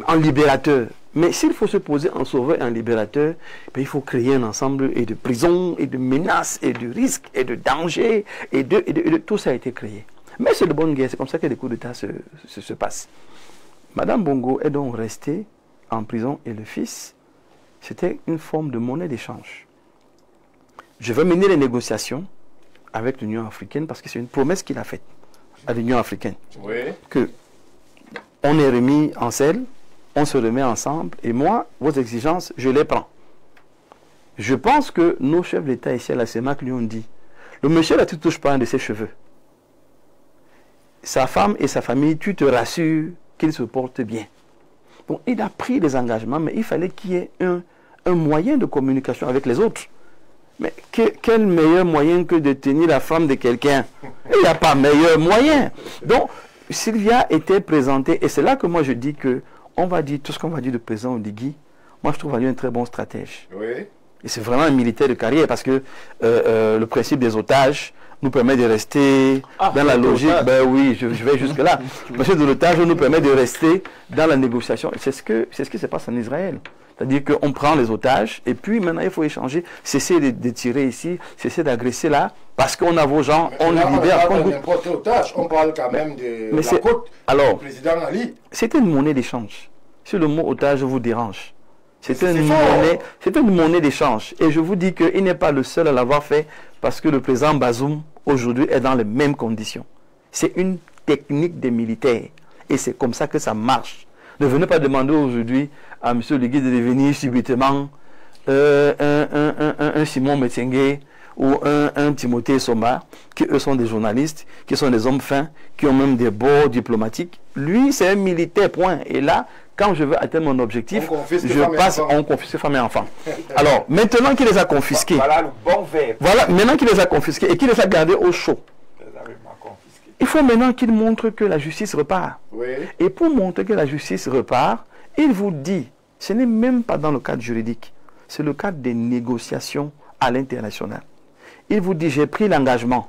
F: en libérateur. Mais s'il faut se poser en sauveur et en libérateur, ben, il faut créer un ensemble et de prisons, et de menaces, et de risques, et de dangers, et de tout ça a été créé. Mais c'est de bonne guerre, c'est comme ça que les coups d'État se passent. Madame Bongo est donc restée en prison et le fils, c'était une forme de monnaie d'échange. Je veux mener les négociations avec l'Union africaine parce que c'est une promesse qu'il a faite à l'Union africaine. Que on est remis en selle, on se remet ensemble et moi, vos exigences, je les prends. Je pense que nos chefs d'État ici à la CEMAC lui ont dit, le monsieur là, tu ne touches pas un de ses cheveux. Sa femme et sa famille, tu te rassures qu'il se porte bien. Donc il a pris des engagements, mais il fallait qu'il y ait un moyen de communication avec les autres. Mais quel meilleur moyen que de tenir la femme de quelqu'un? Il n'y a pas meilleur moyen. Donc, Sylvia était présentée, et c'est là que moi je dis que on va dire tout ce qu'on va dire de président Oligui. Moi je trouve lui un très bon stratège. Et c'est vraiment un militaire de carrière parce que le principe des otages nous permet de rester dans la logique. Ben oui, je vais jusque là. Le principe de l'otage nous permet de rester dans la négociation. C'est ce qui se passe en Israël. C'est-à-dire qu'on prend les otages et puis maintenant il faut échanger, cesser de tirer ici, cesser d'agresser là, parce qu'on a vos gens, on les libère.
A: On parle quand même de la côte du président Ali.
F: C'était une monnaie d'échange. Si le mot otage vous dérange, c'était une monnaie d'échange. Et je vous dis qu'il n'est pas le seul à l'avoir fait parce que le président Bazoum aujourd'hui est dans les mêmes conditions. C'est une technique des militaires et c'est comme ça que ça marche. Ne venez pas demander aujourd'hui à M. Legui de devenir subitement un Simon Metsengue ou un Timothée Soma, qui eux sont des journalistes, qui sont des hommes fins, qui ont même des bords diplomatiques. Lui, c'est un militaire, point. Et là, quand je veux atteindre mon objectif, on confisque femmes et enfants. Alors, maintenant qu'il les a confisqués,
D: voilà le bon verbe.
F: Voilà, maintenant qu'il les a confisqués et qu'il les a gardés au chaud, il faut maintenant qu'il montre que la justice repart. Oui. Et pour montrer que la justice repart, il vous dit, ce n'est même pas dans le cadre juridique, c'est le cadre des négociations à l'international. Il vous dit, j'ai pris l'engagement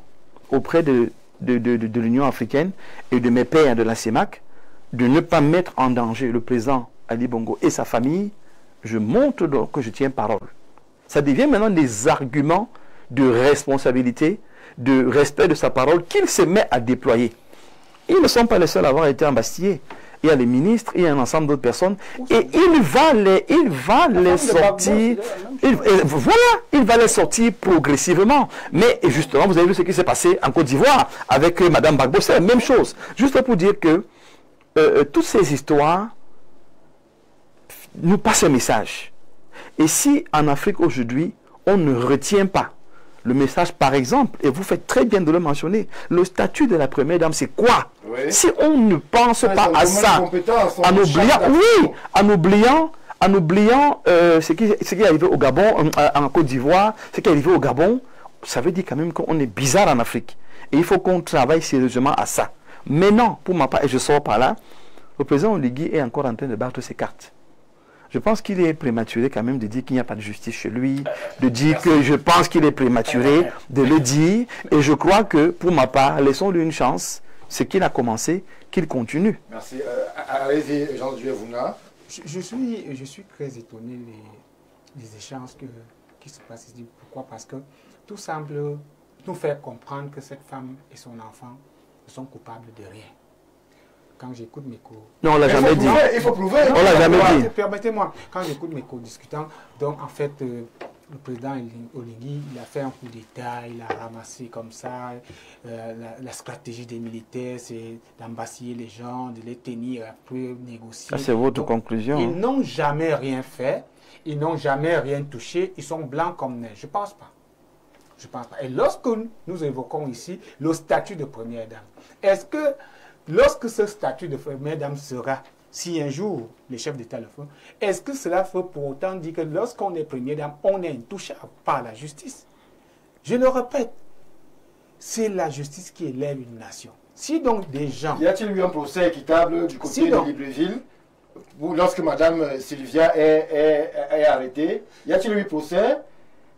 F: auprès de l'Union africaine et de mes pairs de la CEMAC de ne pas mettre en danger le président Ali Bongo et sa famille. Je montre donc que je tiens parole. Ça devient maintenant des arguments de responsabilité, de respect de sa parole qu'il se met à déployer. Ils ne sont pas les seuls à avoir été embastillés. Il y a les ministres, il y a un ensemble d'autres personnes, et il va les sortir. Il va les sortir progressivement. Mais justement, vous avez vu ce qui s'est passé en Côte d'Ivoire avec Mme Gbagbo, c'est la même chose. Juste pour dire que toutes ces histoires nous passent un message. Et si en Afrique aujourd'hui, on ne retient pas le message, par exemple, et vous faites très bien de le mentionner, le statut de la première dame, c'est quoi? Oui. Si on ne pense pas à ça, en oubliant ce qui est arrivé au Gabon, en Côte d'Ivoire, ce qui est arrivé au Gabon, ça veut dire quand même qu'on est bizarre en Afrique. Et il faut qu'on travaille sérieusement à ça. Mais non, pour ma part, et je sors par là, le président Oligui est encore en train de battre ses cartes. Je pense qu'il est prématuré quand même de dire qu'il n'y a pas de justice chez lui, de dire que je pense qu'il est prématuré de le dire. Et je crois que, pour ma part, laissons-lui une chance. Ce qu'il a commencé, qu'il continue.
A: Merci. Allez-y, Jean Duévouna.
C: Je suis très étonné des échanges qui se passent ici. Pourquoi? Parce que tout semble nous faire comprendre que cette femme et son enfant ne sont coupables de rien. Quand j'écoute mes co...
F: Non, on l'a jamais dit.
A: Il faut prouver.
F: On l'a jamais dit.
C: Permettez-moi, quand j'écoute mes co-discutants, donc en fait, le président Oligui, il a fait un coup d'État, il a ramassé comme ça. La stratégie des militaires, c'est d'embastiller les gens, de les tenir, après négocier.
F: C'est votre conclusion.
C: Ils n'ont jamais rien fait, ils n'ont jamais rien touché, ils sont blancs comme neige. Je ne pense pas. Je pense pas. Et lorsque nous évoquons ici le statut de première dame, est-ce que lorsque ce statut de première dame sera, si un jour les chefs d'État le font, est-ce que cela faut pour autant dire que lorsqu'on est première dame, on est intouchable par la justice? Je le répète, c'est la justice qui élève une nation. Si donc des gens...
A: Y a-t-il eu un procès équitable du côté de Libreville lorsque Mme Sylvia est arrêtée? Y a-t-il eu procès?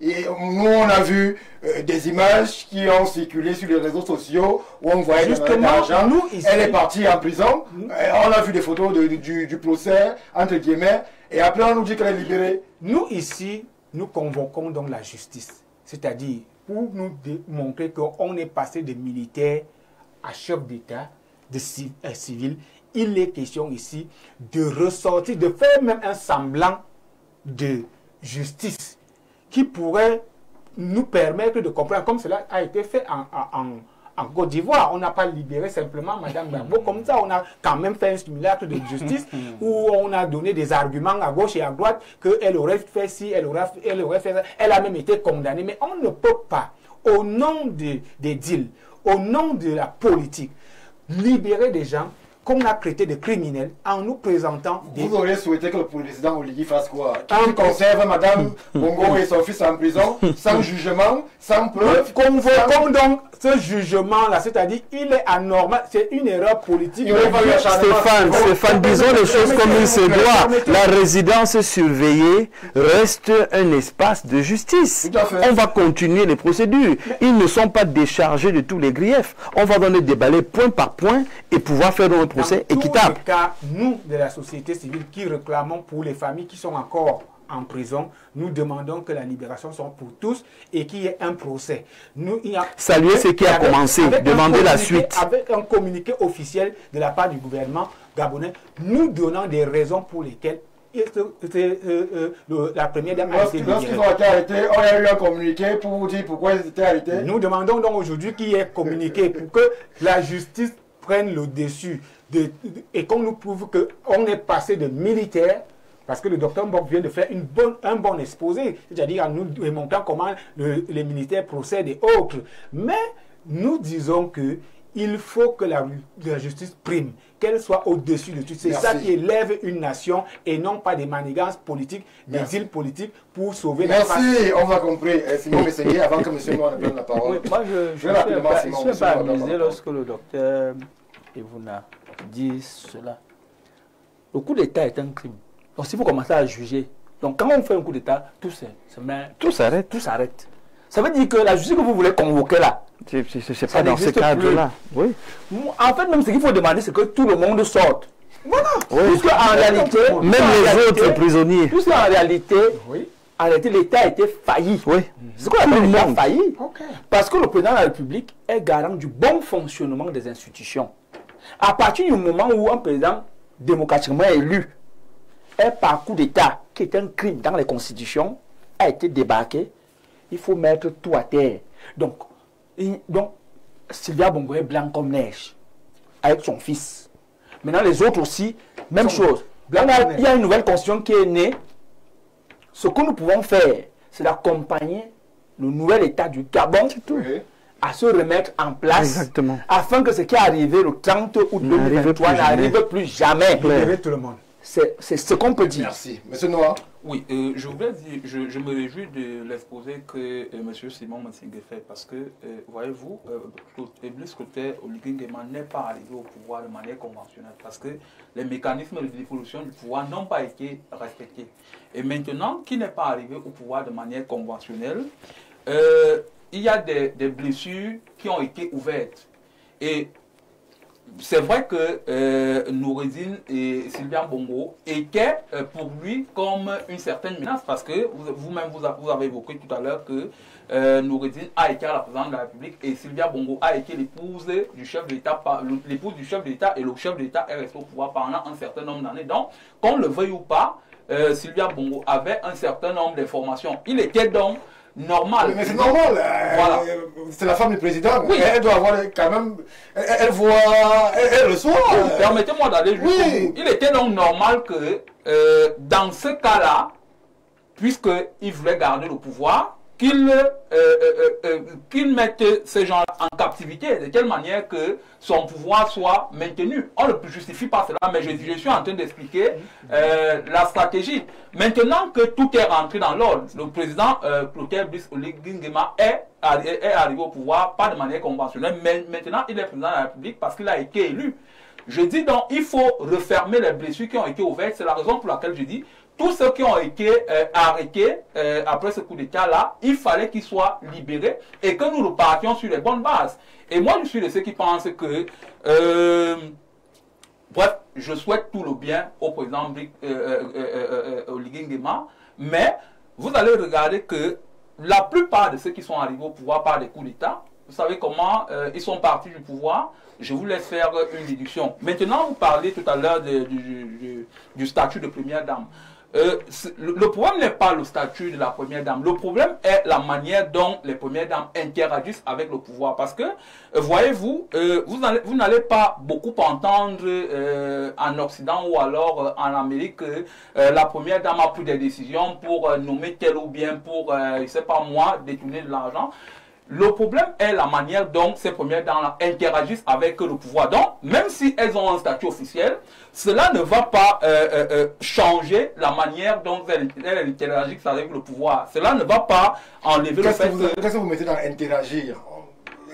A: Et nous, on a vu des images qui ont circulé sur les réseaux sociaux où on voyait l'argent. Elle est partie en prison. On a vu des photos du procès, entre guillemets. Et après, on nous dit qu'elle est libérée.
C: Nous, ici, nous convoquons donc la justice. C'est-à-dire, pour nous montrer qu'on est passé de militaires à chef d'État, de civil, il est question ici de ressortir, de faire même un semblant de justice qui pourrait nous permettre de comprendre, comme cela a été fait en Côte d'Ivoire. On n'a pas libéré simplement Mme Gbagbo comme ça, on a quand même fait un simulacre de justice où on a donné des arguments à gauche et à droite qu'elle aurait fait ci, elle aurait fait ça. Elle a même été condamnée. Mais on ne peut pas, au nom des deals, au nom de la politique, libérer des gens qu'on a traités de criminels en nous présentant des...
A: Vous auriez souhaité que le président Oligui fasse quoi? Qu'il conserve Mme Bongo et son fils en prison, sans jugement, sans preuve.
C: Convoquons donc ce jugement-là, c'est-à-dire il est anormal, c'est une erreur politique.
F: Stéphane, disons les choses comme il se doit. La résidence surveillée reste un espace de justice. On va continuer les procédures. Ils ne sont pas déchargés de tous les griefs. On va donner déballer point par point et pouvoir faire dans le
E: procès
C: dans
E: équitable.
C: Tous les cas, nous, de la société civile, qui réclamons pour les familles qui sont encore en prison, nous demandons que la libération soit pour tous et qu'il y ait un procès.
E: Saluer ce qui a commencé, demander la suite.
C: Avec un communiqué officiel de la part du gouvernement gabonais, nous donnant des raisons pour lesquelles la première dame a été libérée.
A: Lorsqu'ils ont été arrêtés, on a eu un communiqué pour vous dire pourquoi ils étaient arrêtés.
C: Nous demandons donc aujourd'hui qu'il y ait communiqué pour que la justice prenne le dessus et qu'on nous prouve qu'on est passé de militaire. Parce que le docteur Mbok vient de faire un bon exposé, c'est-à-dire en nous démontrant comment les militaires procèdent et autres. Mais nous disons qu'il faut que la justice prime, qu'elle soit au-dessus de tout. C'est ça qui élève une nation et non pas des manigances politiques, des îles politiques pour sauver la nation.
A: Merci, on va comprendre. Simon Mességuier, avant que M. Noir ne prenne la parole.
E: Oui, moi, je suis un peu amusé lorsque le docteur Evouna dit cela. Le coup d'État est un crime. Donc, s'il faut commencer à juger, donc quand on fait un coup d'État, tout s'arrête. Tout s'arrête. Ça veut dire que la justice que vous voulez convoquer là,
F: c'est pas dans ce cadre-là. Oui.
E: En fait, même ce qu'il faut demander, c'est que tout le monde sorte. Voilà. Oui. Puisque en réalité,
F: même les autres prisonniers.
E: Puisque en réalité, l'État a été failli.
F: Oui.
E: C'est ce qu'on appelle l'État failli.
C: Okay.
E: Parce que le président de la République est garant du bon fonctionnement des institutions. À partir du moment où un président démocratiquement élu un parcours d'État qui est un crime dans les constitutions a été débarqué, il faut mettre tout à terre. Donc Sylvia Bongo est blanc comme neige avec son fils. Maintenant les autres aussi, même chose. Il y a une nouvelle constitution qui est née. Ce que nous pouvons faire, c'est d'accompagner le nouvel État du Gabon à se remettre en place.
F: Exactement.
E: Afin que ce qui est arrivé le 30 août 2023 n'arrive plus jamais.
C: Libérer tout le monde.
E: C'est ce qu'on peut dire.
A: Merci. Monsieur Noir.
B: Oui, je voulais dire, je me réjouis de l'exposé que M. Simon Mességuier fait parce que, voyez-vous, Eblis Clotaire Oligui-Nguema n'est pas arrivé au pouvoir de manière conventionnelle parce que les mécanismes de dépollution du pouvoir n'ont pas été respectés. Et maintenant, qui n'est pas arrivé au pouvoir de manière conventionnelle, il y a des blessures qui ont été ouvertes. Et c'est vrai que Noureddine et Sylvia Bongo étaient pour lui comme une certaine menace parce que vous-même vous avez évoqué tout à l'heure que Noureddine a été à la présidence de la République et Sylvia Bongo a été l'épouse du chef de l'État, et le chef de l'État est resté au pouvoir pendant un certain nombre d'années. Donc, qu'on le veuille ou pas, Sylvia Bongo avait un certain nombre d'informations. Il était donc normal.
A: Mais c'est normal.
B: Voilà.
A: C'est la femme du président.
B: Oui.
A: Elle doit avoir quand même. Elle voit. Elle reçoit.
B: Permettez-moi d'aller jusqu'au bout. Il était donc normal que dans ce cas-là, puisqu'il voulait garder le pouvoir, qu'il mette ces gens en captivité de telle manière que son pouvoir soit maintenu. On ne justifie pas cela, mais je suis en train d'expliquer la stratégie. Maintenant que tout est rentré dans l'ordre, le président Clotaire Oligui-Nguema est arrivé au pouvoir, pas de manière conventionnelle, mais maintenant il est président de la République parce qu'il a été élu. Je dis donc, il faut refermer les blessures qui ont été ouvertes. C'est la raison pour laquelle je dis, tous ceux qui ont été arrêtés après ce coup d'État-là, il fallait qu'ils soient libérés et que nous repartions sur les bonnes bases. Et moi, je suis de ceux qui pensent que... bref, je souhaite tout le bien au président Oligui-Nguema, mais vous allez regarder que la plupart de ceux qui sont arrivés au pouvoir par des coups d'État, vous savez comment ils sont partis du pouvoir. Je vous laisse faire une déduction. Maintenant, vous parlez tout à l'heure du statut de première dame. Le problème n'est pas le statut de la première dame. Le problème est la manière dont les premières dames interagissent avec le pouvoir. Parce que, voyez-vous, vous n'allez pas beaucoup entendre en Occident ou alors en Amérique que la première dame a pris des décisions pour nommer tel ou bien pour, je ne sais pas moi, détourner de l'argent. Le problème est la manière dont ces premières dames interagissent avec le pouvoir. Donc, même si elles ont un statut officiel, cela ne va pas changer la manière dont elles interagissent avec le pouvoir. Cela ne va pas enlever le fait que...
A: Qu'est-ce que vous mettez dans interagir?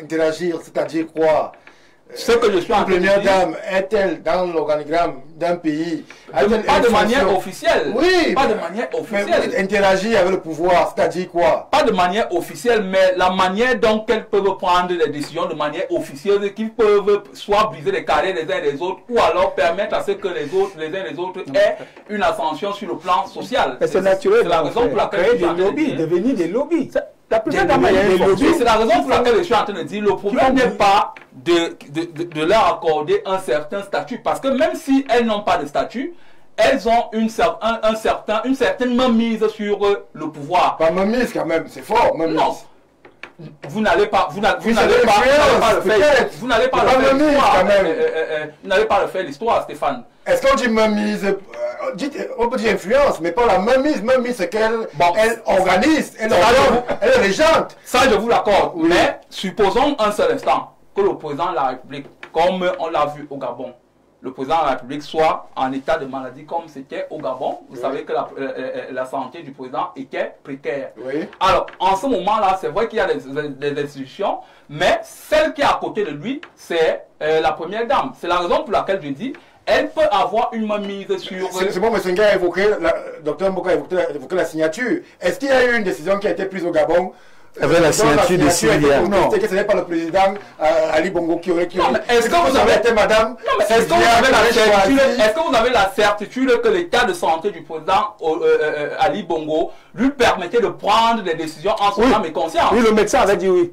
A: Interagir, c'est-à-dire quoi?
B: Ce que je suis en train de
A: première
B: dire...
A: dame est-elle dans l'organigramme d'un pays?
B: Pas de manière officielle.
A: Oui.
B: Pas de manière officielle.
A: Mais interagir avec le pouvoir, c'est-à-dire quoi?
B: Pas de manière officielle, mais la manière dont elles peuvent prendre des décisions de manière officieuse, qui peuvent soit briser les carrières des uns et des autres, ou alors permettre à ce que les uns et les autres aient une ascension sur le plan social.
C: C'est naturel.
B: C'est la raison pour laquelle
C: créer des lobbies, devenir des lobbies.
B: La plupart des lobbies, c'est la raison pour laquelle je suis en train de dire le problème n'est pas de leur accorder un certain statut, parce que même si elles n'ont pas de statut, elles ont une certaine mainmise sur le pouvoir.
A: Pas mainmise quand même, c'est fort. Mainmise.
B: Non. Vous n'allez pas le faire. Vous n'allez pas le faire l'histoire, Stéphane.
A: Est-ce qu'on dit mainmise? On peut dire influence, mais pas la mainmise. Mainmise, c'est qu'elle organise, elle est régente.
B: Ça, je vous l'accorde. Oui. Mais supposons un seul instant que le président de la République, comme on l'a vu au Gabon, le président de la République soit en état de maladie comme c'était au Gabon. Vous savez que la santé du président était précaire.
A: Oui.
B: Alors, en ce moment-là, c'est vrai qu'il y a des institutions, mais celle qui est à côté de lui, c'est la première dame. C'est la raison pour laquelle je dis, elle peut avoir une mainmise sur...
A: C'est bon, M. Nga a évoqué, Dr Mboka a évoqué la signature. Est-ce qu'il y a eu une décision qui a été prise au Gabon
G: avec la signature de Sylvia?
A: Non. Que ce n'est pas le président Ali Bongo qui aurait...
B: Est-ce que vous avez été madame? Est-ce que vous avez la certitude que l'état de santé du président Ali Bongo lui permettait de prendre des décisions en son âme et conscience?
G: Oui, le médecin avait dit oui.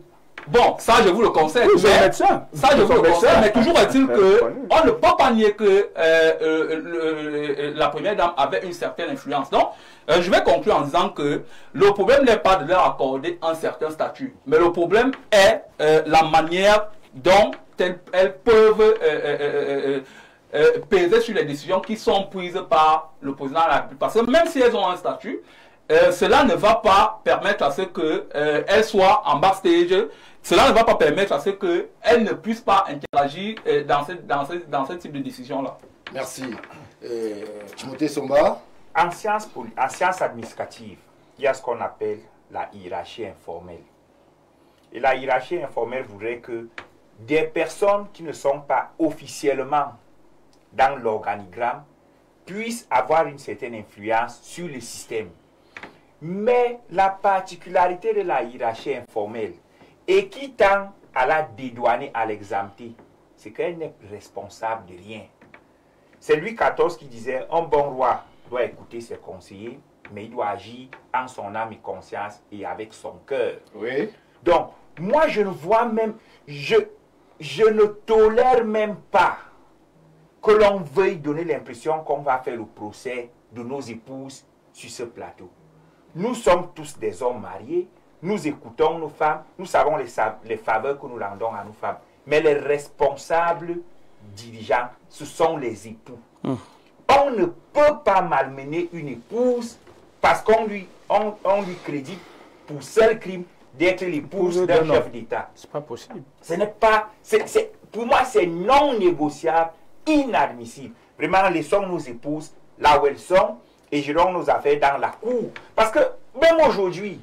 B: Bon, ça je vous le conseille.
G: Oui, mais ça
B: je vous le conseille. Mais toujours est-il qu'on ne peut pas nier que la première dame avait une certaine influence. Donc, je vais conclure en disant que le problème n'est pas de leur accorder un certain statut, mais le problème est la manière dont elles peuvent peser sur les décisions qui sont prises par le président de la République. Parce que même si elles ont un statut, cela ne va pas permettre à ce qu'elles soient en backstage. Cela ne va pas permettre à ce qu'elles ne puissent pas interagir dans ce type de décision-là.
A: Merci. Timothée Somba.
D: En sciences administratives, il y a ce qu'on appelle la hiérarchie informelle. Et la hiérarchie informelle voudrait que des personnes qui ne sont pas officiellement dans l'organigramme puissent avoir une certaine influence sur le système. Mais la particularité de la hiérarchie informelle, et qui tend à la dédouaner, à l'exempter, c'est qu'elle n'est responsable de rien. C'est Louis XIV qui disait, un bon roi doit écouter ses conseillers, mais il doit agir en son âme et conscience et avec son cœur.
A: Oui.
D: Donc, moi je ne vois même, je ne tolère même pas que l'on veuille donner l'impression qu'on va faire le procès de nos épouses sur ce plateau. Nous sommes tous des hommes mariés, nous écoutons nos femmes, nous savons les faveurs que nous rendons à nos femmes. Mais les responsables dirigeants, ce sont les époux. On ne peut pas malmener une épouse parce qu'on lui crédite pour seul crime d'être l'épouse d'un chef d'État.
E: C'est pas possible.
D: Ce n'est pas... pour moi, c'est non négociable, inadmissible. Vraiment, laissons nos épouses là où elles sont et gérons nos affaires dans la cour. Parce que même aujourd'hui,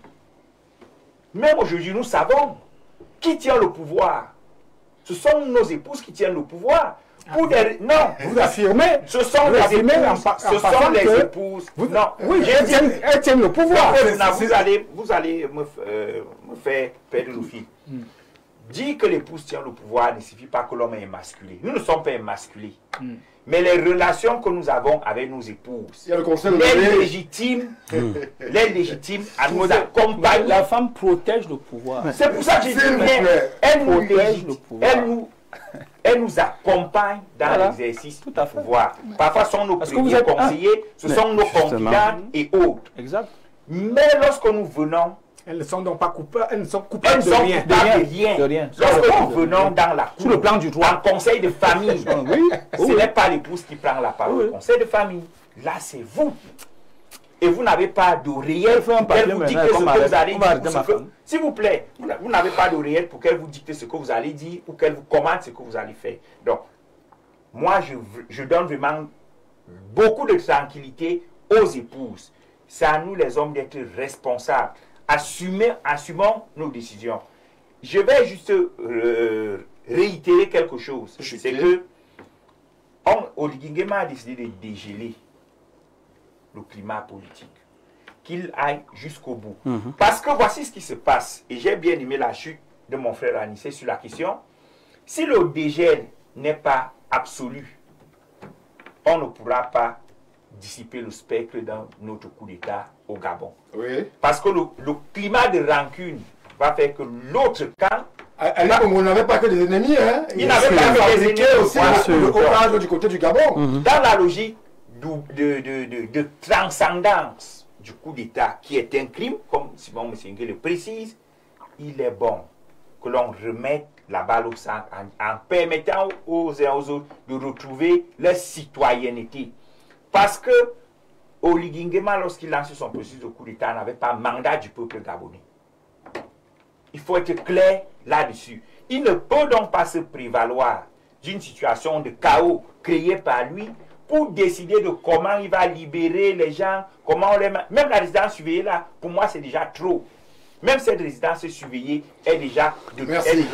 D: nous savons qui tient le pouvoir. Ce sont nos épouses qui tiennent le pouvoir. Non,
C: vous affirmez.
D: Ce sont les épouses. Ce sont les épouses.
C: Non, oui, elles tiennent le pouvoir.
D: Vous allez me faire perdre le fil. Dire que l'épouse tient le pouvoir ne signifie pas que l'homme est émasculé. Nous ne sommes pas émasculés. Mais les relations que nous avons avec nos épouses, les légitimes à nous accompagner.
E: La femme protège le pouvoir.
D: C'est pour ça que je dis, elle nous accompagne dans l'exercice du pouvoir. Parfois, ce sont nos premiers conseillers, ce sont nos confidents et autres.
E: Exact.
D: Mais lorsque nous venons,
C: elles ne sont donc pas coupables, elles ne sont coupables de rien.
D: De rien. Lorsque nous venons dans la cour,
C: sur le plan du droit,
D: en conseil de famille, ce n'est pas l'épouse qui prend la parole. Conseil de famille, là c'est vous. Et vous n'avez pas d'oreillette pour qu'elle vous dicte ce que vous allez dire. S'il vous plaît, vous n'avez pas d'oreillette pour qu'elle vous dicte ce que vous allez dire ou qu'elle vous commande ce que vous allez faire. Donc, moi, je donne vraiment beaucoup de tranquillité aux épouses. C'est à nous les hommes d'être responsables. Assumons nos décisions. Je vais juste réitérer quelque chose.
A: Chuter.
D: C'est que Oligui Nguema a décidé de dégeler le climat politique. Qu'il aille jusqu'au bout. Parce que voici ce qui se passe. Et j'ai bien aimé la chute de mon frère Anissé sur la question. Si le dégel n'est pas absolu, on ne pourra pas dissiper le spectre dans notre coup d'État au Gabon.
A: Oui.
D: Parce que le climat de rancune va faire que l'autre camp...
A: On n'avait pas que des ennemis, hein.
D: Il n'avait pas que des ennemis
A: aussi, le courage du côté du Gabon.
D: Dans la logique de transcendance du coup d'État, qui est un crime, comme Simon Messingue le précise, il est bon que l'on remette la balle au centre en permettant aux uns aux autres de retrouver leur citoyenneté. Parce que Oligui Nguema, lorsqu'il lance son processus de coup d'État, n'avait pas mandat du peuple gabonais. Il faut être clair là-dessus. Il ne peut donc pas se prévaloir d'une situation de chaos créée par lui pour décider de comment il va libérer les gens, comment on les... Même la résidence surveillée là, pour moi c'est déjà trop. Même cette résidence surveillée est déjà de...
A: Merci.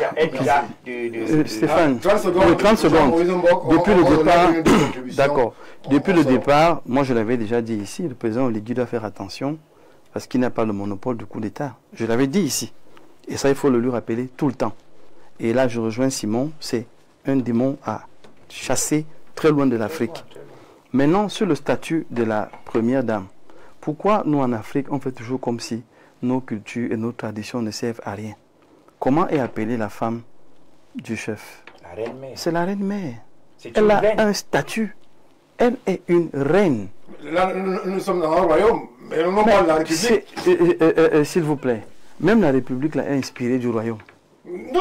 F: Stéphane,
A: 30 secondes.
F: 30 secondes. Depuis le départ, d'accord. Depuis le
A: sort.
F: départ, moi je l'avais déjà dit ici, le président Oligui doit faire attention parce qu'il n'a pas le monopole du coup d'État. Je l'avais dit ici. Et ça, il faut le lui rappeler tout le temps. Et là, je rejoins Simon, c'est un démon à chasser très loin de l'Afrique. Maintenant, sur le statut de la première dame, pourquoi nous en Afrique, on fait toujours comme si nos cultures et nos traditions ne servent à rien? Comment est appelée la femme du chef?
D: La reine mère.
F: C'est la reine mère.
D: C'est
F: Elle
D: une
F: a
D: reine.
F: un statut. Elle est une reine.
A: Là, nous sommes dans un royaume, mais nous n'avons pas la République.
F: S'il vous plaît, même la République là, est inspirée du royaume.
A: Non,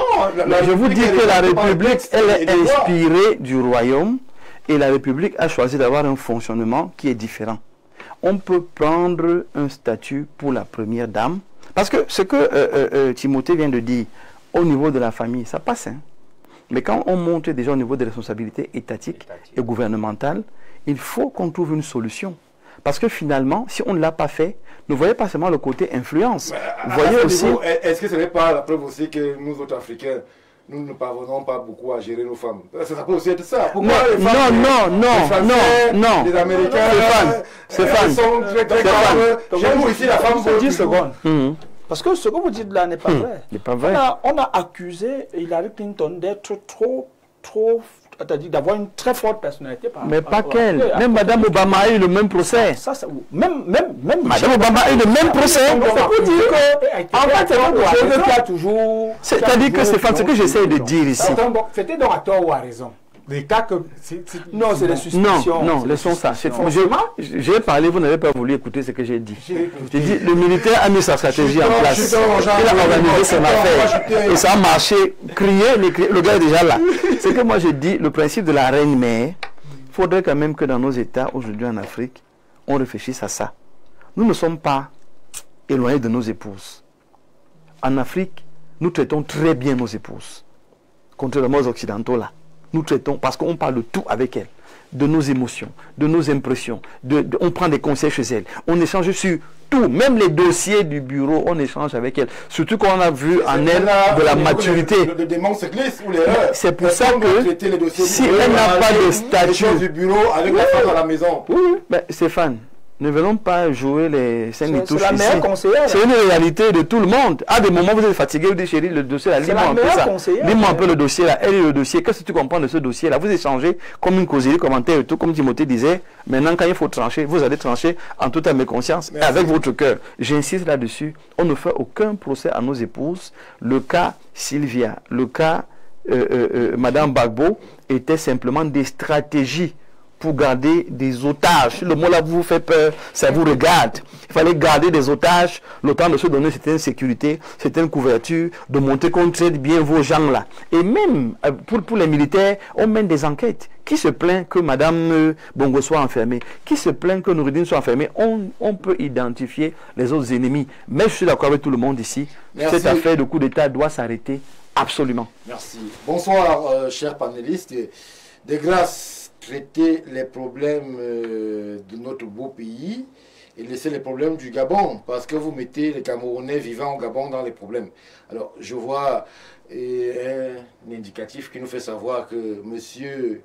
F: Je vous dis que la République, elle est
A: inspirée.
F: inspirée du royaume et la République a choisi d'avoir un fonctionnement qui est différent. On peut prendre un statut pour la première dame, parce que ce que Timothée vient de dire, au niveau de la famille, ça passe. Hein? Mais quand on monte déjà au niveau des responsabilités étatiques et gouvernementales, il faut qu'on trouve une solution. Parce que finalement, si on ne l'a pas fait, ne voyez pas seulement le côté influence. Vous voyez aussi...
A: Est-ce que ce n'est pas la preuve aussi que nous autres Africains, nous ne parvenons pas beaucoup à gérer nos femmes? Ça peut aussi être ça. Pourquoi les femmes,
F: non.
A: les Américains,
F: Stéphane,
A: sont très très calmes. Chez nous ici, la femme veut
E: 10
A: toujours.
E: secondes. Parce que ce que vous dites là n'est pas vrai.
F: n'est pas vrai.
E: On a accusé Hillary Clinton d'être trop, c'est-à-dire d'avoir une très forte personnalité.
F: Mais pas qu'elle. Même Madame Obama a eu le même procès.
E: Même
F: Madame Obama a eu le même procès.
E: Ça veut dire que, en fait, c'est quelque chose qui a toujours...
F: C'est-à-dire que Stéphane, ce que j'essaie de dire ici...
C: C'était donc à tort ou à raison. Les cas que...
E: Non, c'est des suspicions.
F: Non, laissons ça. J'ai parlé, vous n'avez pas voulu écouter ce que j'ai dit. J'ai dit, le militaire a mis sa stratégie en place. Il a organisé son affaire. Et ça a marché. Crier, le gars est déjà là. C'est que moi j'ai dit, le principe de la reine-mère, il faudrait quand même que dans nos États, aujourd'hui en Afrique, on réfléchisse à ça. Nous ne sommes pas éloignés de nos épouses. En Afrique, nous traitons très bien nos épouses. Contrairement aux Occidentaux là. Nous traitons, parce qu'on parle de tout avec elles, de nos émotions, de nos impressions, on prend des conseils chez elles, on échange sur tout, même les dossiers du bureau, on échange avec elles. Surtout qu'on a vu en elle de la maturité. C'est pour ça que si elle n'a pas de statut
A: du bureau avec la femme à la maison.
F: Oui, ben, Stéphane, ne venons pas jouer les scènes de touche ici. C'est une réalité de tout le monde. À des moments, vous êtes fatigué, vous dites chérie, le dossier là, lis-moi un peu ça. Lis-moi un peu le dossier là. Elle est le dossier. Qu'est-ce que tu comprends de ce dossier là? Vous échangez comme une causerie, commentaire et tout, comme Timothée disait. Maintenant, quand il faut trancher, vous allez trancher en toute âme et conscience, avec votre cœur. J'insiste là-dessus. On ne fait aucun procès à nos épouses. Le cas Sylvia, le cas Madame Gbagbo était simplement des stratégies pour garder des otages. Le mot là vous fait peur, ça vous regarde. Il fallait garder des otages, le temps de se donner certaine sécurité, certaine couverture, de montrer qu'on traite bien vos gens là. Et même pour les militaires, on mène des enquêtes. Qui se plaint que Madame Bongo soit enfermée? Qui se plaint que Noureddine soit enfermée? On peut identifier les autres ennemis. Mais je suis d'accord avec tout le monde ici.
A: Merci.
F: Cette affaire de coup d'État doit s'arrêter absolument.
A: Merci. Bonsoir, chers panélistes. De grâce, traiter les problèmes de notre beau pays et laisser les problèmes du Gabon, parce que vous mettez les Camerounais vivant au Gabon dans les problèmes. Alors, je vois et un indicatif qui nous fait savoir que M.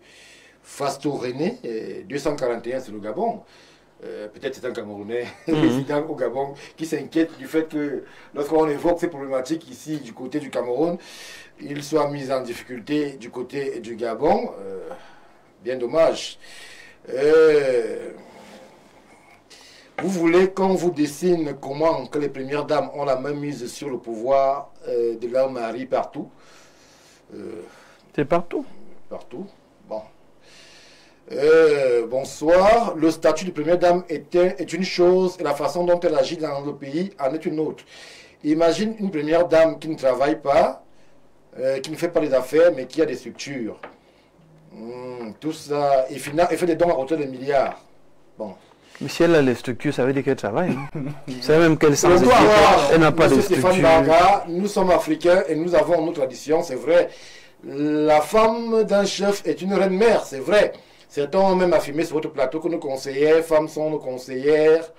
A: Fasto René, 241 c'est le Gabon, peut-être c'est un Camerounais résident au Gabon qui s'inquiète du fait que lorsqu'on évoque ces problématiques ici du côté du Cameroun, il soit mis en difficulté du côté du Gabon. Bien dommage. Vous voulez qu'on vous dessine comment que les premières dames ont la main mise sur le pouvoir de leur mari partout?
F: C'est partout.
A: Partout. Bon. Bonsoir. Le statut de première dame est une chose et la façon dont elle agit dans le pays en est une autre. Imagine une première dame qui ne travaille pas, qui ne fait pas les affaires, mais qui a des structures. Tout ça, et fait des dons à hauteur de milliards. Bon.
F: Mais si elle a les structures, ça veut dire qu'elle travaille. C'est même qu'elle s'en
A: elle
F: n'a pas de structure.
A: Nous sommes africains et nous avons nos traditions, c'est vrai. La femme d'un chef est une reine-mère, c'est vrai. Certains ont même affirmé sur votre plateau que nos conseillères, femmes sont nos conseillères.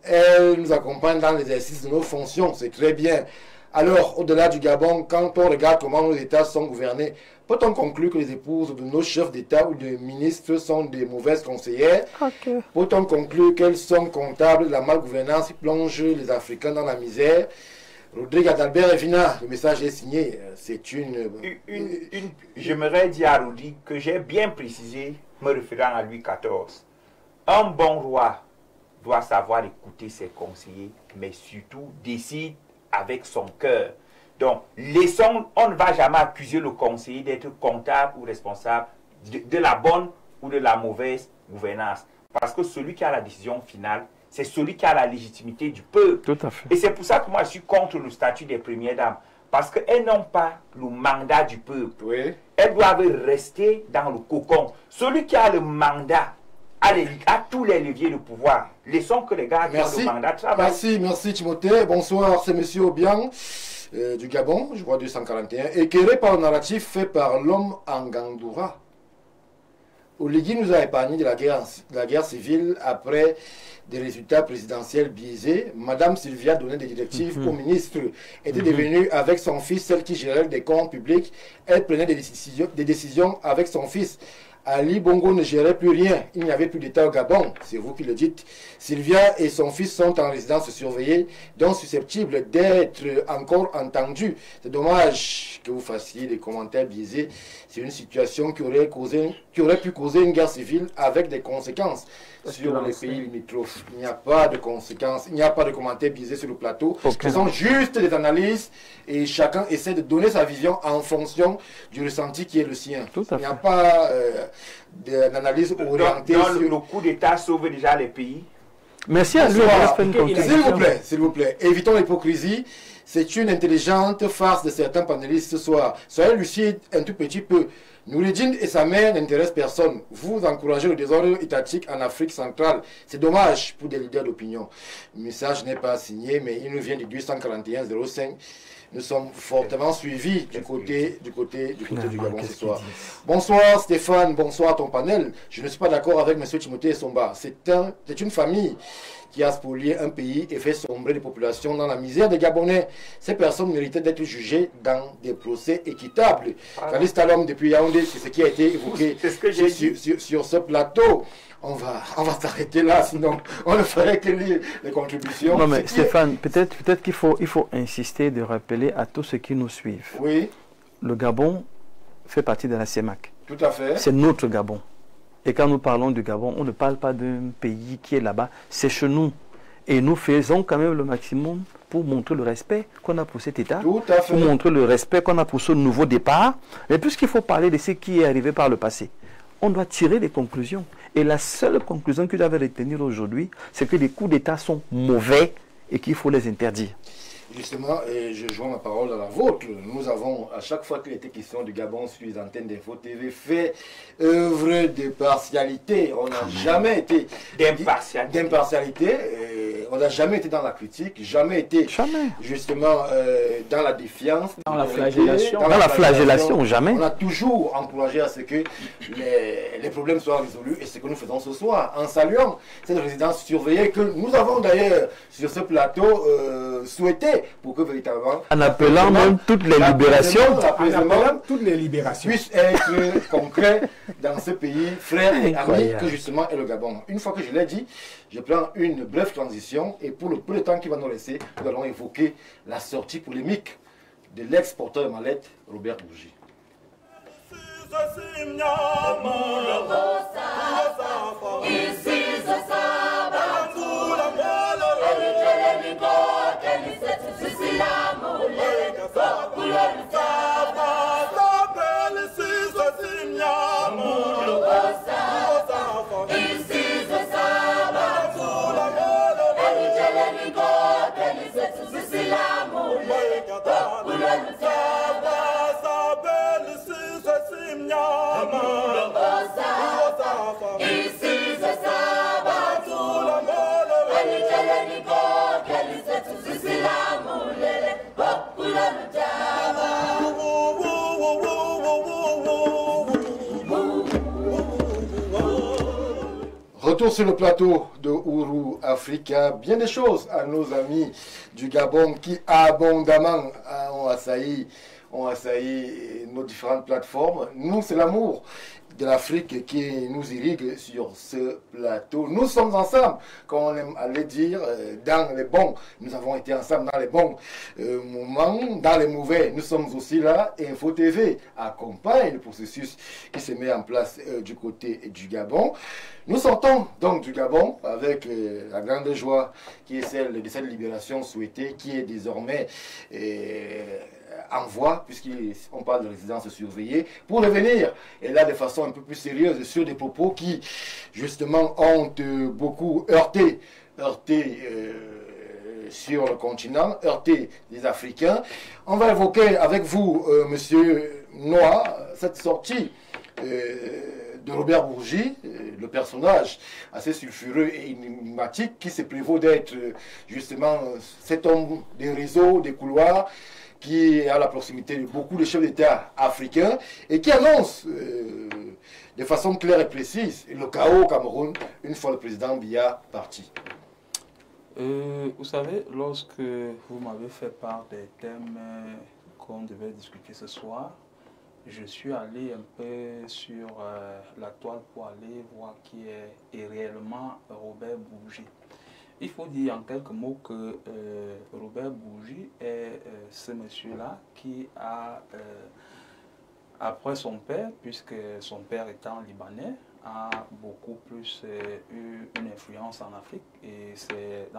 A: Elles nous accompagnent dans l'exercice de nos fonctions, c'est très bien. Alors, au-delà du Gabon, quand on regarde comment nos États sont gouvernés, peut-on conclure que les épouses de nos chefs d'État ou de ministres sont des mauvaises conseillères? Peut-on conclure qu'elles sont comptables de la malgouvernance qui plonge les Africains dans la misère? Rodrigue Adalbert Evina, le message est signé. C'est
D: J'aimerais dire à Rodrigue que j'ai bien précisé, me référant à Louis XIV. Un bon roi doit savoir écouter ses conseillers, mais surtout décide avec son cœur. Donc, on ne va jamais accuser le conseiller d'être comptable ou responsable de la bonne ou de la mauvaise gouvernance. Parce que celui qui a la décision finale, c'est celui qui a la légitimité du peuple.
F: Tout à fait.
D: Et c'est pour ça que moi, je suis contre le statut des premières dames. Parce qu'elles n'ont pas le mandat du peuple.
A: Oui.
D: Elles doivent rester dans le cocon. Celui qui a le mandat a tous les leviers de pouvoir. Laissons que les gars qui ont le mandat travaillent.
A: Merci Timothée. Bonsoir, c'est M. Obiang du Gabon, je vois 241. Éclairé par le narratif fait par l'homme en Gandoura. Oligui nous a épargné de la guerre civile après des résultats présidentiels biaisés. Madame Sylvia donnait des directives au ministre, était devenue avec son fils celle qui gérait des comptes publics. Elle prenait des décisions avec son fils. Ali Bongo ne gérait plus rien. Il n'y avait plus d'État au Gabon. C'est vous qui le dites. Sylvia et son fils sont en résidence surveillée, donc susceptibles d'être encore entendus. C'est dommage que vous fassiez des commentaires biaisés. C'est une situation qui aurait pu causer une guerre civile avec des conséquences sur les pays limitrophes. Il n'y a pas de conséquences, il n'y a pas de commentaires biaisés sur le plateau. Ce sont juste des analyses et chacun essaie de donner sa vision en fonction du ressenti qui est le sien. Il n'y a pas d'analyse orientée
D: sur...
A: le
D: coup d'État sauve déjà les pays.
F: Merci à lui.
A: S'il vous plaît, évitons l'hypocrisie. C'est une intelligente farce de certains panélistes ce soir. Soyez lucide un tout petit peu. Noureddin et sa mère n'intéressent personne. Vous encouragez le désordre étatique en Afrique centrale. C'est dommage pour des leaders d'opinion. Le message n'est pas signé, mais il nous vient du 241-05. Nous sommes fortement suivis du côté du Gabon ce soir. Bonsoir Stéphane, bonsoir à ton panel. Je ne suis pas d'accord avec M. Timothée Somba. C'est une famille qui a spolié un pays et fait sombrer les populations dans la misère des Gabonais. Ces personnes méritaient d'être jugées dans des procès équitables. Khalid Talom depuis Yaoundé, c'est ce qui a été évoqué sur ce plateau. On va s'arrêter là, sinon on ne ferait que lire les contributions.
F: Non mais Stéphane, peut-être qu'il faut insister de rappeler à tous ceux qui nous suivent.
A: Oui.
F: Le Gabon fait partie de la CEMAC.
A: Tout à fait.
F: C'est notre Gabon. Et quand nous parlons du Gabon, on ne parle pas d'un pays qui est là-bas, c'est chez nous. Et nous faisons quand même le maximum pour montrer le respect qu'on a pour cet État,
A: tout à fait.
F: Pour montrer le respect qu'on a pour ce nouveau départ. Mais puisqu'il faut parler de ce qui est arrivé par le passé, on doit tirer des conclusions. Et la seule conclusion que j'avais retenir aujourd'hui, c'est que les coups d'État sont mauvais et qu'il faut les interdire.
A: Justement, je joins ma parole à la vôtre. Nous avons, à chaque fois qu'il était question du Gabon sur les antennes d'Info TV, fait œuvre de partialité. On n'a jamais été
D: d'impartialité.
A: on n'a jamais été dans la critique, jamais été justement dans la défiance,
E: dans la flagellation.
G: Dans la flagellation, jamais.
A: On a toujours encouragé à ce que les problèmes soient résolus et ce que nous faisons ce soir, en saluant cette résidence surveillée que nous avons d'ailleurs sur ce plateau souhaité pour que véritablement...
G: En appelant même toutes les libérations.
A: Toutes les libérations puissent être concrets dans ce pays, frère et ami que justement est le Gabon. Une fois que je l'ai dit, je prends une brève transition et pour le peu de temps qui va nous laisser, nous allons évoquer la sortie polémique de l'ex-porteur de mallette, Robert Bourgi. Retour sur le plateau de Ourou Africa, bien des choses à nos amis du Gabon qui abondamment ont assailli nos différentes plateformes. Nous, c'est l'amour de l'Afrique qui nous irrigue sur ce plateau. Nous sommes ensemble, comme on aime aller dire, dans les bons. Nous avons été ensemble dans les bons moments, dans les mauvais. Nous sommes aussi là. Info TV accompagne le processus qui se met en place du côté du Gabon. Nous sortons donc du Gabon avec la grande joie qui est celle de cette libération souhaitée, qui est désormais en voie, puisqu'on parle de résidence surveillée, pour revenir, et là de façon un peu plus sérieuse, sur des propos qui, justement, ont beaucoup heurté sur le continent, heurté les Africains. On va évoquer avec vous, Monsieur Noah, cette sortie de Robert Bourgi, le personnage assez sulfureux et énigmatique qui se prévaut d'être justement cet homme des réseaux, des couloirs, qui est à la proximité de beaucoup de chefs d'État africains et qui annonce de façon claire et précise le chaos au Cameroun une fois le président Biya parti.
B: Vous savez, lorsque vous m'avez fait part des thèmes qu'on devait discuter ce soir, je suis allé un peu sur la toile pour aller voir qui est réellement Robert Bourgi. Il faut dire en quelques mots que Robert Bourgi est ce monsieur-là qui a, après son père, puisque son père étant libanais, a beaucoup plus eu une influence en Afrique. Et c'est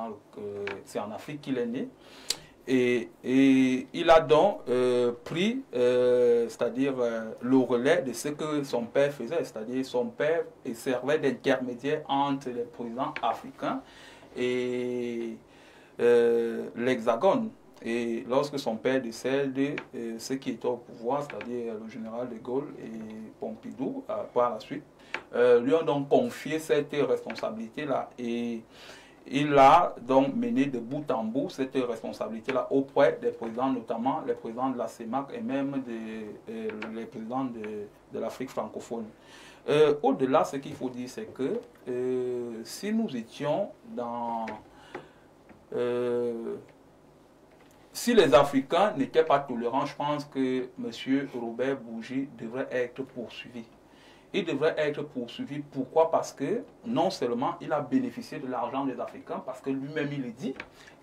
B: en Afrique qu'il est né. Et il a donc pris, c'est-à-dire le relais de ce que son père faisait. C'est-à-dire son père servait d'intermédiaire entre les présidents africains et l'Hexagone. Et lorsque son père décède, ceux qui étaient au pouvoir, c'est-à-dire le général de Gaulle et Pompidou, par la suite, lui ont donc confié cette responsabilité-là. Et il a donc mené de bout en bout cette responsabilité-là auprès des présidents, notamment les présidents de la CEMAC et même les présidents de l'Afrique francophone. Au-delà, ce qu'il faut dire, c'est que si nous étions dans... si les Africains n'étaient pas tolérants, je pense que M. Robert Bourgi devrait être poursuivi. Il devrait être poursuivi. Pourquoi? Parce que non seulement il a bénéficié de l'argent des Africains, parce que lui-même il le dit.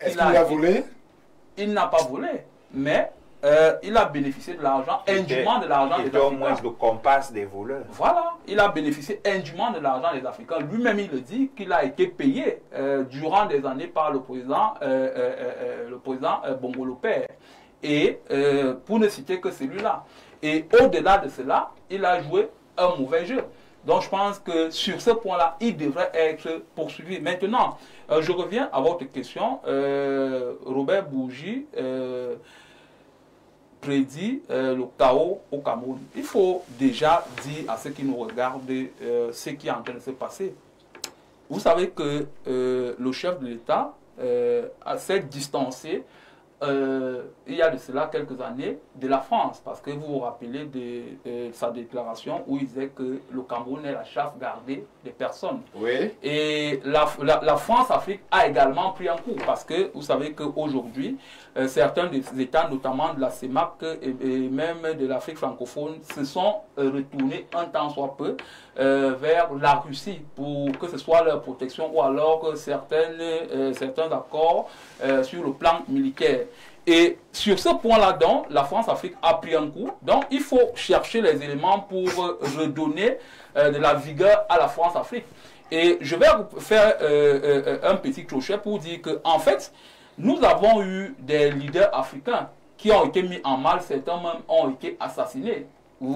A: Est-ce qu'il a volé?
B: Il n'a pas volé, mais il a bénéficié de l'argent, indûment de l'argent des Africains.
D: au moins le compas des voleurs.
B: Voilà, il a bénéficié indûment de l'argent des Africains. Lui-même il le dit qu'il a été payé durant des années par le président Bongolo Père. Et pour ne citer que celui-là. Et au-delà de cela, il a joué un mauvais jeu. Donc je pense que sur ce point-là, il devrait être poursuivi. Maintenant, je reviens à votre question. Robert Bourgi prédit le chaos au Cameroun. Il faut déjà dire à ceux qui nous regardent ce qui est en train de se passer. Vous savez que le chef de l'État s'est distancé il y a de cela quelques années de la France, parce que vous vous rappelez de sa déclaration où il disait que le Cameroun est la chasse gardée des personnes.
A: Oui.
B: Et la France-Afrique a également pris un coup, parce que vous savez qu'aujourd'hui, certains des États, notamment de la CEMAC et même de l'Afrique francophone, se sont retournés un temps soit peu vers la Russie pour que ce soit leur protection ou alors certains accords sur le plan militaire. Et sur ce point-là, donc, la France-Afrique a pris un coup. Donc, il faut chercher les éléments pour redonner de la vigueur à la France-Afrique. Et je vais vous faire un petit crochet pour dire que, en fait, nous avons eu des leaders africains qui ont été mis en mal, certains même ont été assassinés.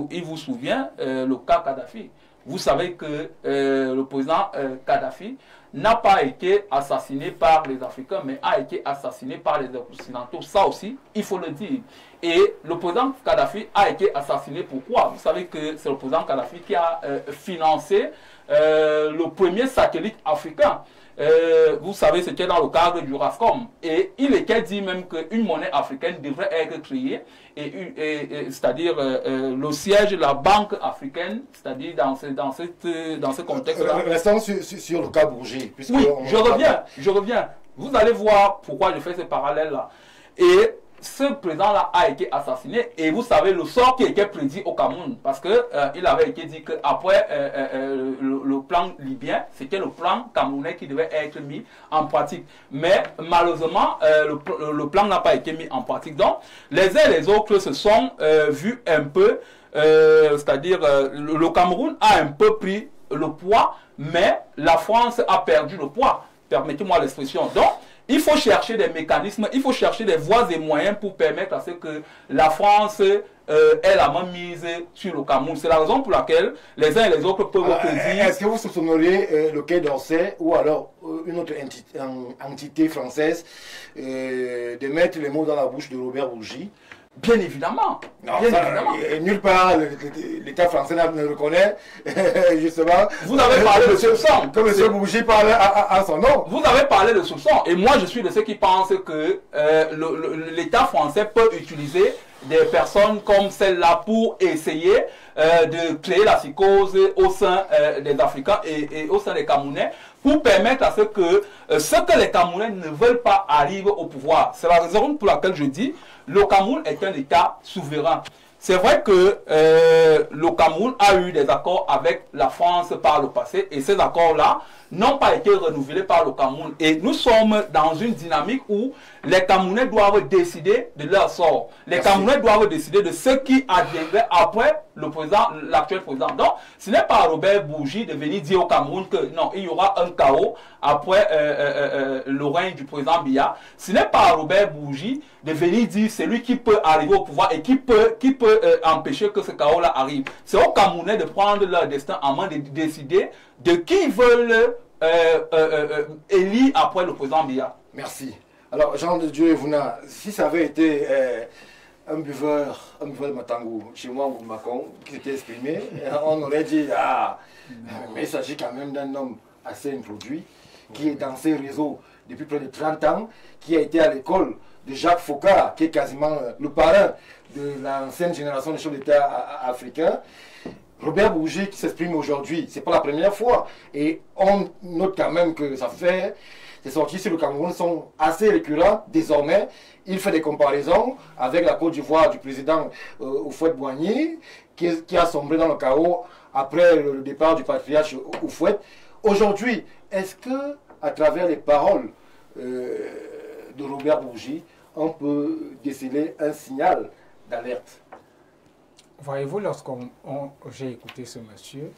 B: Il vous souvient, le cas Kadhafi. Vous savez que le président Kadhafi n'a pas été assassiné par les Africains, mais a été assassiné par les Occidentaux. Ça aussi, il faut le dire. Et le président Kadhafi a été assassiné. Pourquoi? Vous savez que c'est le président Kadhafi qui a financé le premier satellite africain. Vous savez, c'était dans le cadre du RASCOM. Et il était dit même qu'une monnaie africaine devrait être créée, c'est-à-dire le siège de la banque africaine, c'est-à-dire dans ce contexte-là.
A: Restons sur le cas Bourgi.
B: Oui, je reviens. Vous allez voir pourquoi je fais ce parallèle-là. Et ce président-là a été assassiné et vous savez le sort qui était prédit au Cameroun, parce que il avait été dit qu'après le plan libyen, c'était le plan camerounais qui devait être mis en pratique. Mais malheureusement, le plan n'a pas été mis en pratique. Donc, les uns et les autres se sont vus un peu, c'est-à-dire le Cameroun a un peu pris le poids, mais la France a perdu le poids. Permettez-moi l'expression. Donc, il faut chercher des mécanismes, il faut chercher des voies et moyens pour permettre à ce que la France ait la main mise sur le Cameroun. C'est la raison pour laquelle les uns et les autres peuvent dire...
A: Est-ce que vous soupçonneriez le Quai d'Orsay ou alors une autre entité française de mettre les mots dans la bouche de Robert Bourgi?
B: Bien évidemment.
A: Non, bien évidemment. Nulle part l'État français ne reconnaît justement.
B: Vous avez parlé de soupçon.
A: Comme M. Bourgi parle à son nom.
B: Vous avez parlé de soupçon. Et moi, je suis de ceux qui pensent que l'État français peut utiliser des personnes comme celle-là pour essayer de créer la psychose au sein des Africains et au sein des Camerounais, pour permettre à ce que les Camerounais ne veulent pas arriver au pouvoir. C'est la raison pour laquelle je dis le Cameroun est un État souverain. C'est vrai que le Cameroun a eu des accords avec la France par le passé et ces accords-là n'ont pas été renouvelés par le Cameroun. Et nous sommes dans une dynamique où les Camerounais doivent décider de leur sort. Les Camerounais doivent décider de ce qui adviendrait après l'actuel président. Donc, ce n'est pas Robert Bourgi de venir dire au Cameroun que non, il y aura un chaos après le règne du président Biya. Ce n'est pas Robert Bourgi de venir dire c'est lui qui peut arriver au pouvoir et qui peut empêcher que ce chaos-là arrive. C'est aux Camerounais de prendre leur destin en main, de décider de qui ils veulent élire après le président Biya.
A: Merci. Alors, Jean de Dieu Evuna, si ça avait été un buveur de Matangou, chez moi ou Macon, qui s'était exprimé, on aurait dit, mais il s'agit quand même d'un homme assez introduit, qui est dans ces réseaux depuis près de 30 ans, qui a été à l'école de Jacques Foucault, qui est quasiment le parrain de l'ancienne génération des chefs d'État africains. Robert Bourgi qui s'exprime aujourd'hui, c'est pas la première fois. Et on note quand même que ça fait... Ces sorties sur le Cameroun sont assez récurrentes désormais. Il fait des comparaisons avec la Côte d'Ivoire du président Houphouët-Boigny, qui a sombré dans le chaos après le départ du patriarche Houphouët. Aujourd'hui, est-ce que, à travers les paroles de Robert Bourgi, on peut déceler un signal d'alerte?
C: Voyez-vous, lorsque j'ai écouté ce monsieur,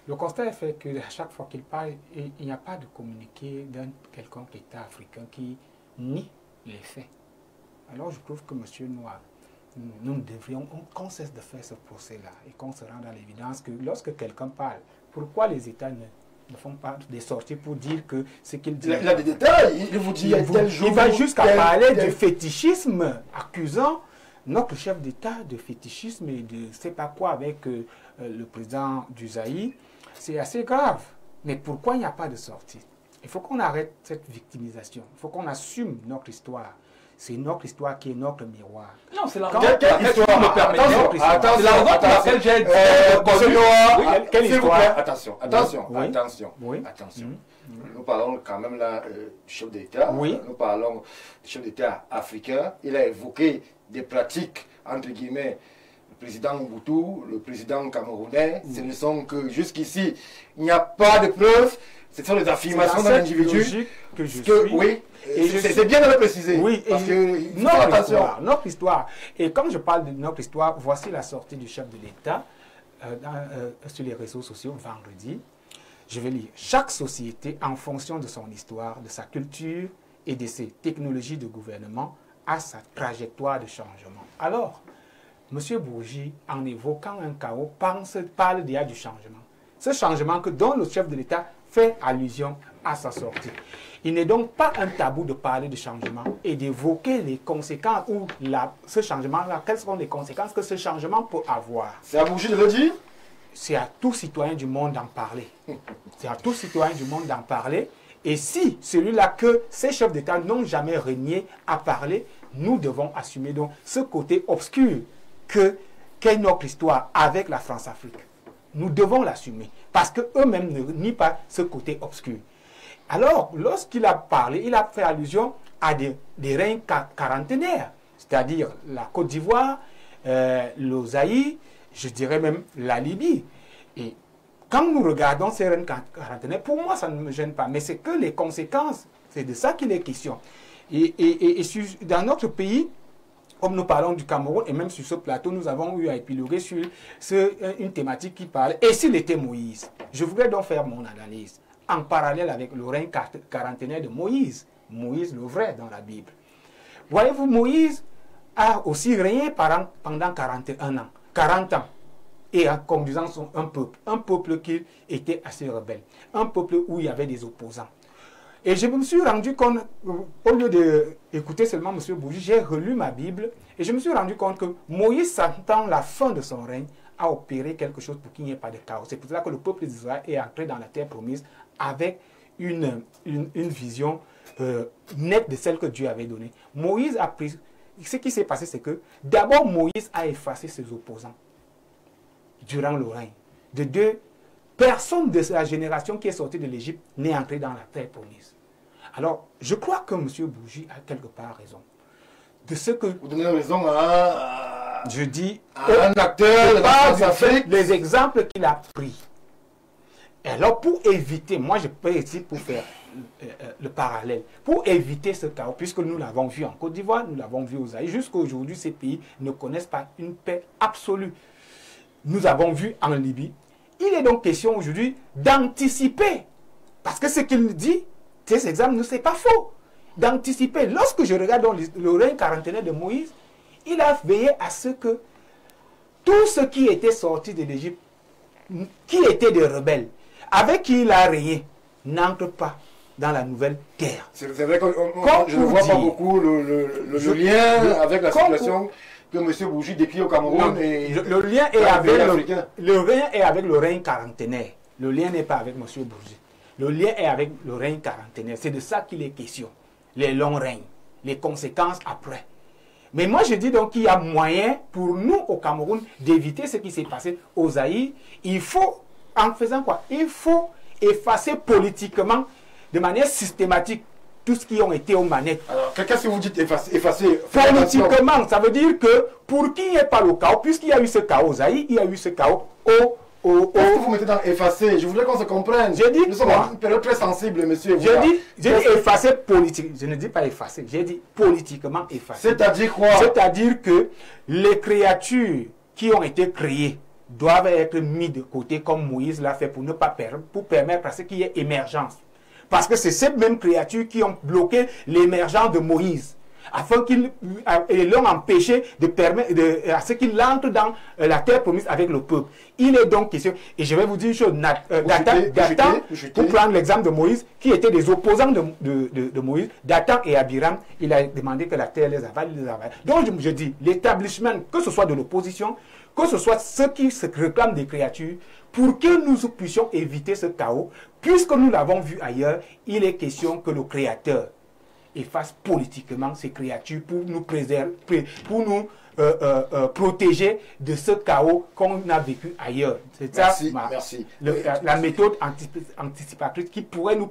C: le constat est fait qu'à chaque fois qu'il parle, il n'y a pas de communiqué d'un quelconque État africain qui nie les faits. Alors je trouve que monsieur Noir, nous devrions qu'on cesse de faire ce procès-là et qu'on se rende à l'évidence que lorsque quelqu'un parle, pourquoi les États ne font pas des sorties pour dire que ce qu'il dit...
A: Il a des détails, il vous dit tel jour...
C: Il va jusqu'à parler du fétichisme, accusant notre chef d'État de fétichisme et de je ne sais pas quoi avec le président du Zaïre. C'est assez grave. Mais pourquoi il n'y a pas de sortie? Il faut qu'on arrête cette victimisation. Il faut qu'on assume notre histoire. C'est notre histoire qui est notre miroir.
B: Non, c'est la
A: Quelle histoire
B: me permet.
A: Attention,
B: C'est la raison pour laquelle j'ai dit.
C: Quelle
A: s'il vous
C: histoire?
A: plaît, attention, attention,
C: Oui.
A: attention,
C: Oui.
A: attention. Nous parlons quand même là du chef d'État.
C: Oui.
A: Nous parlons du chef d'État africain. Il a évoqué des pratiques, entre guillemets, le président Mobutu, le président camerounais. Ce ne sont que jusqu'ici, il n'y a pas de preuves. Ce sont des affirmations d'un individu.
C: Que je
A: Que,
C: suis.
A: oui,
C: Et je
A: c'est
C: suis-
A: bien de le préciser.
C: Oui,
A: parce
C: et
A: que il faut
C: notre
A: faire attention.
C: histoire, notre histoire. Et quand je parle de notre histoire, voici la sortie du chef de l'État sur les réseaux sociaux vendredi. Je vais lire. Chaque société, en fonction de son histoire, de sa culture et de ses technologies de gouvernement, a sa trajectoire de changement. Alors, M. Bourgi, en évoquant un chaos, parle déjà du changement. Ce changement dont le chef de l'État fait allusion à sa sortie. Il n'est donc pas un tabou de parler de changement et d'évoquer les conséquences ou ce changement-là, quelles seront les conséquences que ce changement peut avoir.
A: C'est à Bourgi de le dire?
C: C'est à tout citoyen du monde d'en parler. C'est à tout citoyen du monde d'en parler. Et si celui-là que ces chefs d'État n'ont jamais renié à parler, nous devons assumer donc ce côté obscur qu'est notre histoire avec la France-Afrique. Nous devons l'assumer parce qu'eux-mêmes ne nient pas ce côté obscur. Alors, lorsqu'il a parlé, il a fait allusion à des règnes quarantenaires, c'est-à-dire la Côte d'Ivoire, l'Osaïe, je dirais même la Libye. Et quand nous regardons ces règnes quarantenaires, pour moi, ça ne me gêne pas, mais c'est que les conséquences, c'est de ça qu'il est question. Et dans notre pays, comme nous parlons du Cameroun, et même sur ce plateau, nous avons eu à épiloguer sur une thématique qui parle. Et s'il était Moïse? Je voudrais donc faire mon analyse en parallèle avec le règne quarantenaire de Moïse. Moïse le vrai dans la Bible. Voyez-vous, Moïse a aussi régné pendant 41 ans, 40 ans, et en conduisant un peuple qui était assez rebelle, un peuple où il y avait des opposants. Et je me suis rendu compte, au lieu d'écouter seulement M. Bourgi, j'ai relu ma Bible et je me suis rendu compte que Moïse, sentant la fin de son règne, a opéré quelque chose pour qu'il n'y ait pas de chaos. C'est pour cela que le peuple d'Israël est entré dans la terre promise avec une vision nette de celle que Dieu avait donnée. Moïse a pris... Ce qui s'est passé, c'est que d'abord Moïse a effacé ses opposants durant le règne. De deux, personne de sa génération qui est sortie de l'Égypte n'est entré dans la terre promise. Alors, je crois que M. Bourgi a quelque part raison. De ce que...
A: Vous donnez raison à...
C: Je dis...
A: un acteur de la France-Afrique.
C: Les exemples qu'il a pris. Et alors, pour éviter... Moi, je peux ici pour faire le parallèle. Pour éviter ce chaos, puisque nous l'avons vu en Côte d'Ivoire, nous l'avons vu aux Zaïre, jusqu'à aujourd'hui, ces pays ne connaissent pas une paix absolue. Nous avons vu en Libye. Il est donc question aujourd'hui d'anticiper. Parce que ce qu'il dit, ces exemples, ce n'est pas faux. D'anticiper. Lorsque je regarde dans le règne quarantenaire de Moïse, il a veillé à ce que tous ceux qui étaient sortis de l'Égypte, qui étaient des rebelles, avec qui il a régné, n'entrent pas dans la nouvelle terre.
A: C'est vrai que je ne vois pas beaucoup le lien avec la situation que M. Bourgi décrit au Cameroun.
C: Non,
A: et
C: le lien est avec le règne quarantenaire. Le lien n'est pas avec M. Bourgi. Le lien est avec le règne quarantenaire. C'est de ça qu'il est question. Les longs règnes, les conséquences après. Mais moi, je dis donc qu'il y a moyen pour nous au Cameroun d'éviter ce qui s'est passé aux Zaïre. Il faut, en faisant quoi? Il faut effacer politiquement, de manière systématique, tout ce qui ont été aux manettes.
A: Alors, qu'est-ce que vous dites effacer?
C: Politiquement, ça veut dire que pour qu'il n'y ait pas le chaos, puisqu'il y a eu ce chaos aux Zaïre, il y a eu ce chaos
A: Qu'est-ce que vous mettez dans effacer? Je voudrais qu'on se comprenne.
C: J'ai dit
A: nous sommes dans une période très sensible, monsieur.
C: J'ai dit effacer politique. Je ne dis pas effacer. J'ai dit politiquement effacer.
A: C'est-à-dire quoi?
C: C'est-à-dire que les créatures qui ont été créées doivent être mises de côté comme Moïse l'a fait pour permettre à ce qu'il y ait émergence. Parce que c'est ces mêmes créatures qui ont bloqué l'émergence de Moïse, afin qu'ils l'ont empêché de permettre à ce qu'il entre dans la terre promise avec le peuple. Il est donc question, et je vais vous dire une chose, Dathan, pour prendre l'exemple de Moïse, qui étaient des opposants de Moïse, Dathan et Abiram, il a demandé que la terre les avale, Donc je dis, l'établissement, que ce soit de l'opposition, que ce soit ceux qui se réclament des créatures, pour que nous puissions éviter ce chaos, puisque nous l'avons vu ailleurs, il est question que le Créateur efface politiquement ces créatures pour nous préserver, pour nous protéger de ce chaos qu'on a vécu ailleurs. C'est ça la méthode anticipatrice qui pourrait nous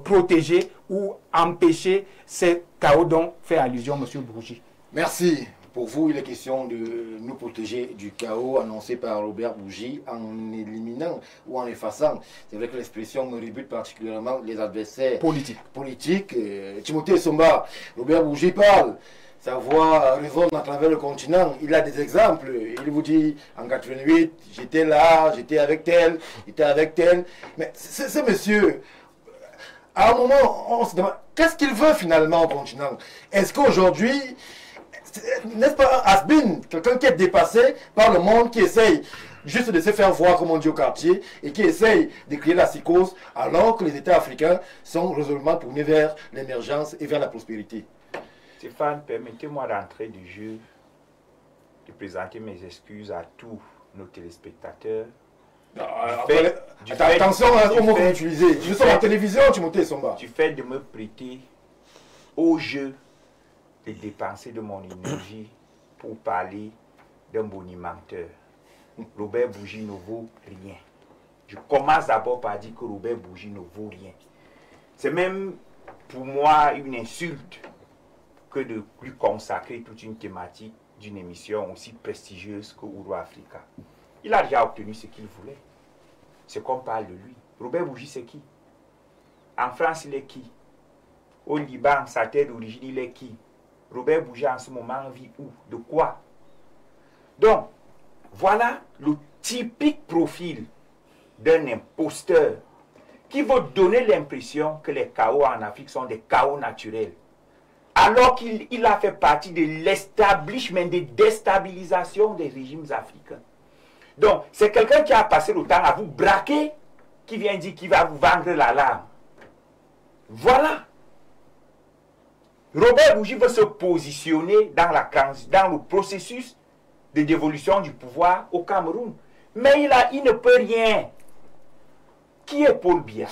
C: protéger ou empêcher ce chaos dont fait allusion M. Bourgi.
A: Merci. Pour vous, il est question de nous protéger du chaos annoncé par Robert Bourgi en éliminant ou en effaçant. C'est vrai que l'expression me rebute particulièrement les adversaires politiques. Timothée Somba, Robert Bourgi parle. Sa voix résonne à travers le continent. Il a des exemples. Il vous dit, en 88, j'étais là, j'étais avec tel, j'étais avec tel. Mais ce monsieur, à un moment, on se demande, qu'est-ce qu'il veut finalement au continent? Est-ce qu'aujourd'hui, n'est-ce pas un has-been, quelqu'un qui est dépassé par le monde, qui essaye juste de se faire voir, comme on dit au quartier, et qui essaye de créer la psychose, alors que les États africains sont résolument tournés vers l'émergence et vers la prospérité?
D: Stéphane, permettez-moi d'entrer du jeu, de présenter mes excuses à tous nos téléspectateurs.
A: Attention au mot que vous utilisez. Nous sommes en télévision, Timothée Somba.
D: Du fait de me prêter au jeu de dépenser de mon énergie pour parler d'un bonimenteur. Robert Bourgi ne vaut rien. Je commence d'abord par dire que Robert Bourgi ne vaut rien. C'est même pour moi une insulte que de lui consacrer toute une thématique d'une émission aussi prestigieuse que Ouro Africa. Il a déjà obtenu ce qu'il voulait. C'est qu'on parle de lui. Robert Bourgi, c'est qui? En France, il est qui? Au Liban, sa terre d'origine, il est qui? Robert Bourgi en ce moment vit où? De quoi? Donc, voilà le typique profil d'un imposteur qui veut donner l'impression que les chaos en Afrique sont des chaos naturels. Alors qu'il a fait partie de l'establishment, de déstabilisation des régimes africains. Donc, c'est quelqu'un qui a passé le temps à vous braquer, qui vient dire qu'il va vous vendre l'alarme. Voilà. Robert Bourgi veut se positionner dans le processus de dévolution du pouvoir au Cameroun. Mais il ne peut rien. Qui est Paul Biya?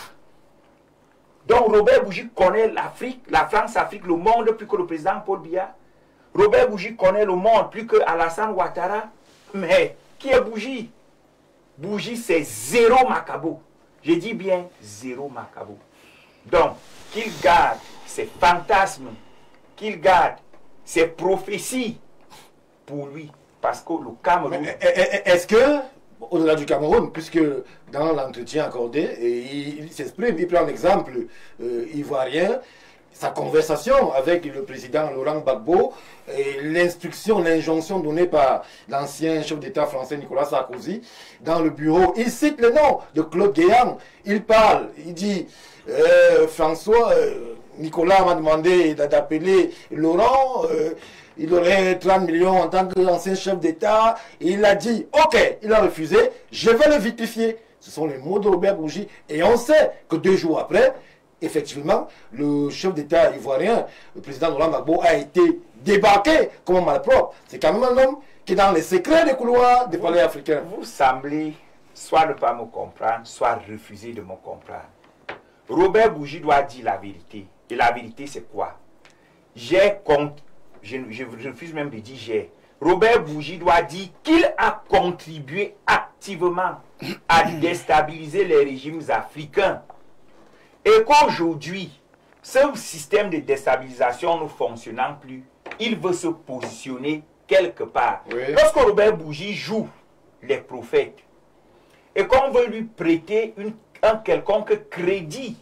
D: Donc Robert Bourgi connaît l'Afrique, la France-Afrique, le monde plus que le président Paul Biya. Robert Bourgi connaît le monde plus que Alassane Ouattara. Mais qui est Bourgi? Bourgi, c'est zéro Macabo. Je dis bien zéro Macabo. Donc, qu'il garde ses fantasmes, qu'il garde ses prophéties pour lui. Parce que le Cameroun...
A: Est-ce que, au-delà du Cameroun, puisque dans l'entretien accordé, il s'exprime, il prend l'exemple ivoirien, sa conversation avec le président Laurent Gbagbo, et l'instruction, l'injonction donnée par l'ancien chef d'État français Nicolas Sarkozy dans le bureau, il cite le nom de Claude Guéant, il parle, il dit François, Nicolas m'a demandé d'appeler Laurent, il aurait 30 millions en tant qu'ancien chef d'État, et il a dit, ok, il a refusé, je vais le vitrifier. Ce sont les mots de Robert Bourgi, et on sait que 2 jours après, effectivement, le chef d'État ivoirien, le président Laurent Gbagbo, a été débarqué comme un malpropre. C'est quand même un homme qui est dans les secrets des couloirs des palais africains.
D: Vous semblez soit ne pas me comprendre, soit refuser de me comprendre. Robert Bourgi doit dire la vérité. Et la vérité, c'est quoi? Je refuse même de dire j'ai. Robert Bourgi doit dire qu'il a contribué activement à déstabiliser les régimes africains. Et qu'aujourd'hui, ce système de déstabilisation ne fonctionnant plus, il veut se positionner quelque part. Oui. Lorsque Robert Bourgi joue les prophètes, et qu'on veut lui prêter un quelconque crédit,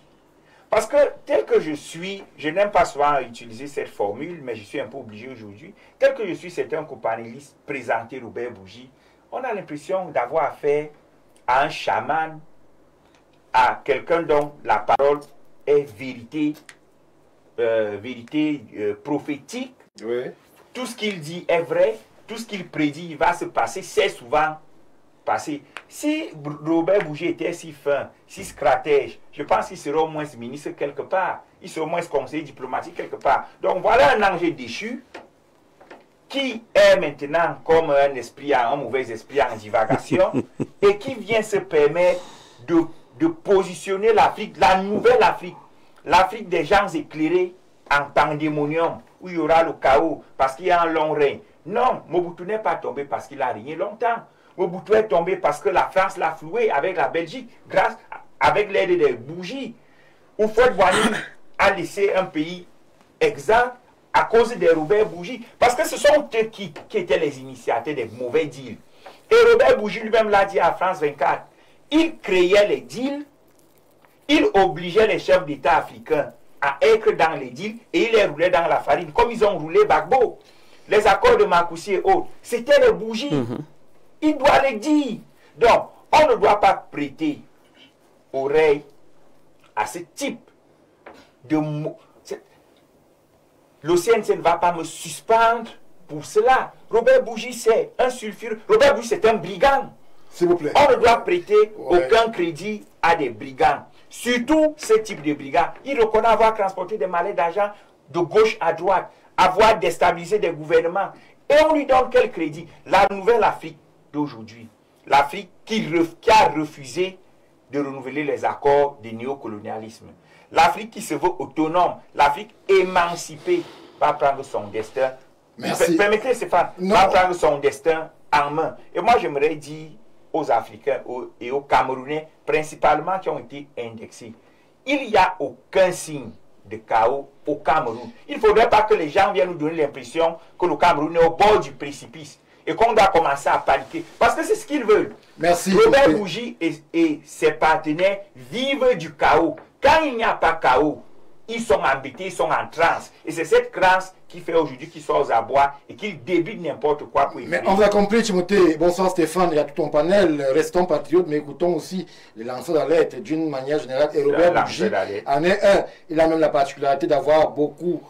D: parce que tel que je suis, je n'aime pas souvent utiliser cette formule, mais je suis un peu obligé aujourd'hui, tel que je suis certains copanélistes présenter Robert Bourgi, on a l'impression d'avoir affaire à un chaman, à quelqu'un dont la parole est vérité, prophétique. Oui. Tout ce qu'il dit est vrai, tout ce qu'il prédit va se passer, c'est souvent passé. Si Robert Bourgi était si fin, si stratège, je pense qu'il serait au moins ministre quelque part, il serait au moins conseiller diplomatique quelque part. Donc voilà un ange déchu qui est maintenant comme un esprit, un mauvais esprit en divagation, et qui vient se permettre de positionner l'Afrique, la nouvelle Afrique, l'Afrique des gens éclairés en pandémonium, où il y aura le chaos, parce qu'il y a un long règne. Non, Mobutu n'est pas tombé parce qu'il a régné longtemps. Mobutu est tombé parce que la France l'a floué avec la Belgique, avec l'aide des bougies. Houphouët-Boigny a laissé un pays exempt à cause des Robert Bougie. Parce que ce sont eux qui étaient les initiateurs des mauvais deals. Et Robert Bougie lui-même l'a dit à France 24. Il créait les deals, il obligeait les chefs d'État africains à être dans les deals et il les roulait dans la farine, comme ils ont roulé Gbagbo. Les accords de Marcoussis et autres, c'était les bougies. Il doit les dire. Donc, on ne doit pas prêter oreille à ce type de mots. Le CNC ne va pas me suspendre pour cela. Robert Bougie, c'est un sulfure. Robert Bougie, c'est un brigand.
A: S'il vous plaît.
D: On ne doit prêter aucun crédit à des brigands. Surtout ce type de brigands. Il reconnaît avoir transporté des malais d'argent de gauche à droite, avoir déstabilisé des gouvernements. Et on lui donne quel crédit? La nouvelle Afrique d'aujourd'hui. L'Afrique qui a refusé de renouveler les accords du néocolonialisme. L'Afrique qui se veut autonome. L'Afrique émancipée va prendre son destin.
A: Merci.
D: Permettez, Stéphane, va prendre son destin en main. Et moi, j'aimerais dire aux Africains et aux Camerounais, principalement qui ont été indexés, il n'y a aucun signe de chaos au Cameroun. Il ne faudrait pas que les gens viennent nous donner l'impression que le Cameroun est au bord du précipice et qu'on doit commencer à paniquer. Parce que c'est ce qu'ils veulent.
A: Merci.
D: Robert Bougie et ses partenaires vivent du chaos. Quand il n'y a pas chaos, ils sont embêtés, ils sont en transe. Et c'est cette transe qui fait aujourd'hui qu'ils soient aux abois et qu'ils débitent n'importe quoi pour
A: Mais on vous a compris, Timothée. Bonsoir Stéphane, il y a tout ton panel. Restons patriotes, mais écoutons aussi les lanceurs d'alerte d'une manière générale. Et Robert Bougie en est un. Il a même la particularité d'avoir beaucoup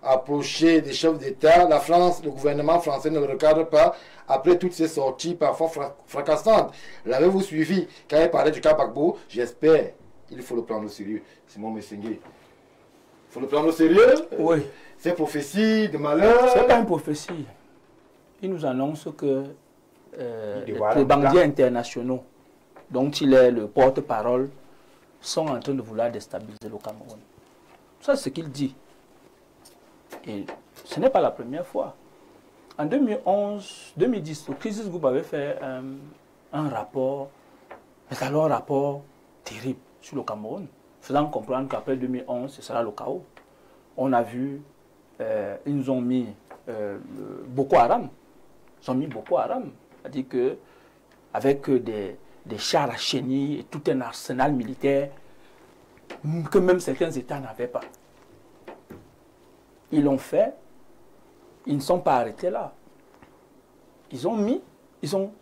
A: approché des chefs d'État. La France, le gouvernement français ne le recadre pas après toutes ces sorties parfois fracassantes. L'avez-vous suivi quand il parlait du cas Gbagbo? J'espère. Il faut le prendre au sérieux. Simon Messengué. Il faut le prendre au sérieux.
E: Oui.
A: Ces prophéties de malheur.
E: Ce n'est pas une prophétie. Il nous annonce que les bandits internationaux, dont il est le porte-parole, sont en train de vouloir déstabiliser le Cameroun. Ça, c'est ce qu'il dit. Et ce n'est pas la première fois. En 2010, le Crisis Group avait fait un rapport, mais alors un rapport terrible sur le Cameroun, faisant comprendre qu'après 2011, ce sera le chaos. On a vu, ils nous ont mis Boko Haram. Ils ont mis Boko Haram. C'est-à-dire qu'avec des chars à chenilles et tout un arsenal militaire que même certains États n'avaient pas. Ils l'ont fait. Ils ne sont pas arrêtés là. Ils ont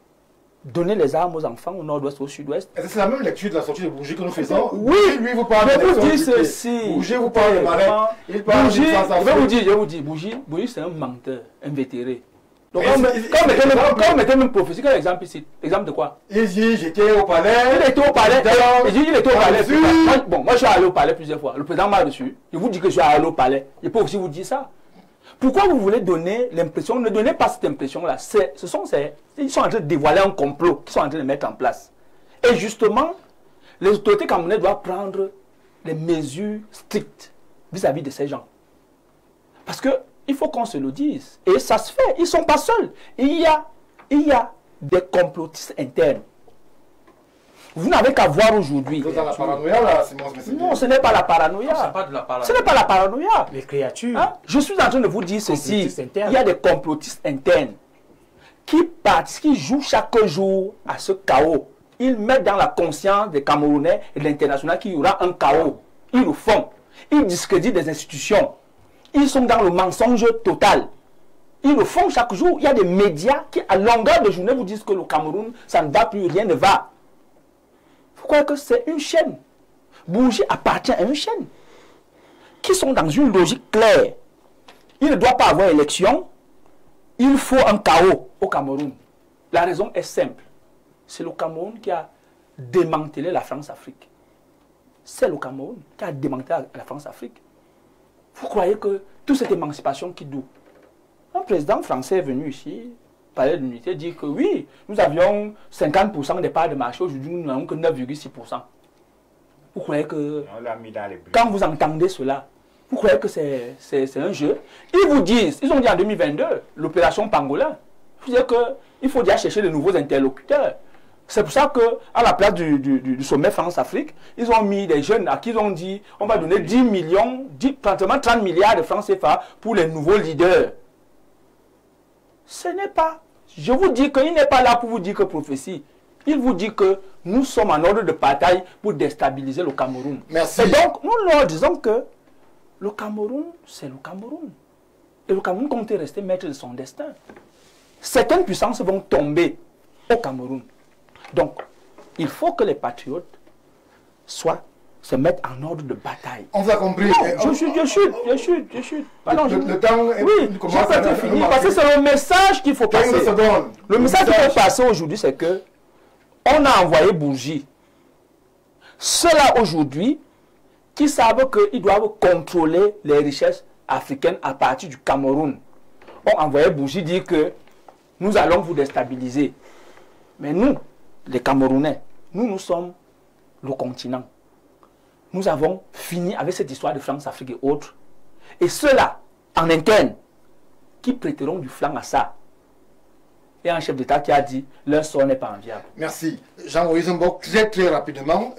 E: donné les armes aux enfants au nord-ouest, au sud-ouest.
A: C'est la même lecture de la sortie de Bougie que nous faisons.
E: Oui,
A: lui vous parle
E: mais vous dites ceci.
A: Bougie vous parle de malais. Il parle
E: Bougie, je vais vous dire, Bougie c'est un menteur, invétéré. Donc quand on mettait même prophétie, quel exemple ici? Exemple de quoi?
A: Il dit, j'étais au palais.
E: Il était au palais. Il était au palais. Moi je suis allé au palais plusieurs fois. Le président m'a reçu. Il vous dit que je suis allé au palais. Il peut aussi vous dire ça. Pourquoi vous voulez donner l'impression? Ne donnez pas cette impression-là. Ils sont en train de dévoiler un complot qu'ils sont en train de mettre en place. Et justement, les autorités camerounaises doivent prendre les mesures strictes vis-à-vis de ces gens. Parce qu'il faut qu'on se le dise. Et ça se fait. Ils ne sont pas seuls. Il y a des complotistes internes. Vous n'avez qu'à voir aujourd'hui.
A: Vous êtes dans la paranoïa là, Simon?
E: Non, ce n'est pas la paranoïa.
B: Non, pas de la paranoïa.
E: Ce n'est pas la paranoïa.
C: Les créatures.
E: Hein? Je suis en train de vous dire ceci. Il y a des complotistes internes qui jouent chaque jour à ce chaos. Ils mettent dans la conscience des Camerounais et de l'international qu'il y aura un chaos. Ils le font. Ils discréditent des institutions. Ils sont dans le mensonge total. Ils le font chaque jour. Il y a des médias qui, à longueur de journée, vous disent que le Cameroun, ça ne va plus, rien ne va. Vous croyez que c'est une chaîne? Bougie appartient à une chaîne qui sont dans une logique claire. Il ne doit pas avoir élection. Il faut un chaos au Cameroun. La raison est simple. C'est le Cameroun qui a démantelé la France-Afrique. C'est le Cameroun qui a démantelé la France-Afrique. Vous croyez que toute cette émancipation qui d'où? président français est venu ici, parler de l'unité, dire que oui, nous avions 50% des parts de marché, aujourd'hui nous n'avons que 9,6%. Vous croyez que, quand vous entendez cela, vous croyez que c'est un jeu? Ils vous disent, ils ont dit en 2022, l'opération Pangolin, il faut dire qu'il faut déjà chercher de nouveaux interlocuteurs. C'est pour ça qu'à la place du sommet France-Afrique, ils ont mis des jeunes à qui ils ont dit on va donner 10 millions, pratiquement 30 milliards de francs CFA pour les nouveaux leaders. Ce n'est pas. Je vous dis qu'il n'est pas là pour vous dire que prophétie. Il vous dit que nous sommes en ordre de bataille pour déstabiliser le Cameroun.
A: Merci.
E: Et donc, nous leur disons que le Cameroun, c'est le Cameroun. Et le Cameroun compte rester maître de son destin. Certaines puissances vont tomber au Cameroun. Donc, il faut que les patriotes se mettent en ordre de bataille.
A: On vous a compris.
E: Non, je chute. Pardon,
A: le temps est...
E: Oui, je peux finir parce que c'est le message qu'il faut passer. Le message qu'il faut passer aujourd'hui, c'est que on a envoyé Bourgi. Ceux-là aujourd'hui qui savent qu'ils doivent contrôler les richesses africaines à partir du Cameroun ont envoyé Bourgi dire que nous allons vous déstabiliser. Mais nous, les Camerounais, nous sommes le continent. Nous avons fini avec cette histoire de France-Afrique et autres. Et ceux-là, en interne, qui prêteront du flanc à ça. Et un chef d'État qui a dit, leur sort n'est pas enviable.
A: Merci. Jean-Moïse Mbok, très rapidement.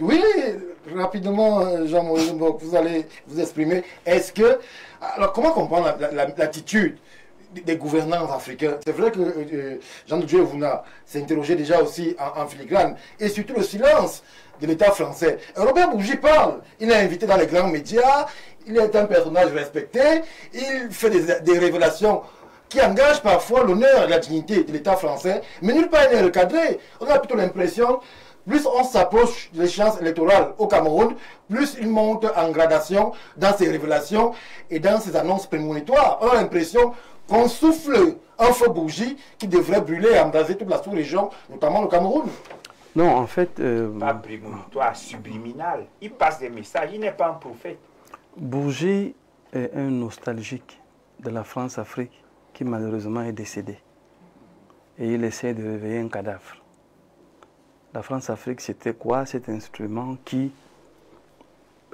A: Oui, rapidement, Jean-Moïse Mbok, vous allez vous exprimer. Est-ce que... Alors, comment comprendre l'attitude des gouvernants africains? C'est vrai que Jean-Dieu Vouna s'est interrogé déjà aussi en filigrane. Et surtout le silence de l'État français. Robert Bourgi parle. Il est invité dans les grands médias. Il est un personnage respecté. Il fait des révélations qui engagent parfois l'honneur et la dignité de l'État français. Mais nulle part il n'est recadré. On a plutôt l'impression, plus on s'approche de l'échéance électorale au Cameroun, plus il monte en gradation dans ses révélations et dans ses annonces prémonitoires. On a l'impression qu'on souffle un feu bougie qui devrait brûler et embraser toute la sous-région, notamment le Cameroun.
F: Non, en fait...
D: pas prémonitoire, subliminal. Il passe des messages, il n'est pas un prophète.
F: Bourgi est un nostalgique de la France-Afrique qui malheureusement est décédé. Et il essaie de réveiller un cadavre. La France-Afrique, c'était quoi? Cet instrument qui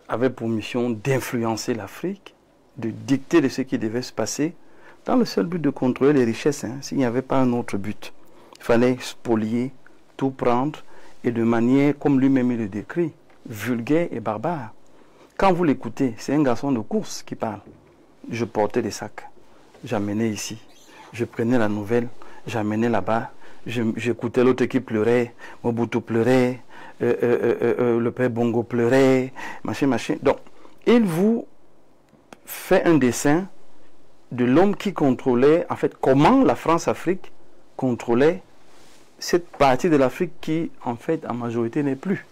F: avait pour mission d'influencer l'Afrique, de dicter de ce qui devait se passer, dans le seul but de contrôler les richesses, s'il n'y avait pas un autre but. Il fallait spolier, tout prendre, et de manière, comme lui-même il le décrit, vulgaire et barbare. Quand vous l'écoutez, c'est un garçon de course qui parle. Je portais des sacs, j'amenais ici, je prenais la nouvelle, j'amenais là-bas, j'écoutais l'autre qui pleurait, Mobutu pleurait, le père Bongo pleurait, machin. Donc, il vous fait un dessin de l'homme qui contrôlait, en fait, comment la France-Afrique contrôlait cette partie de l'Afrique qui, en fait, en majorité n'est plus.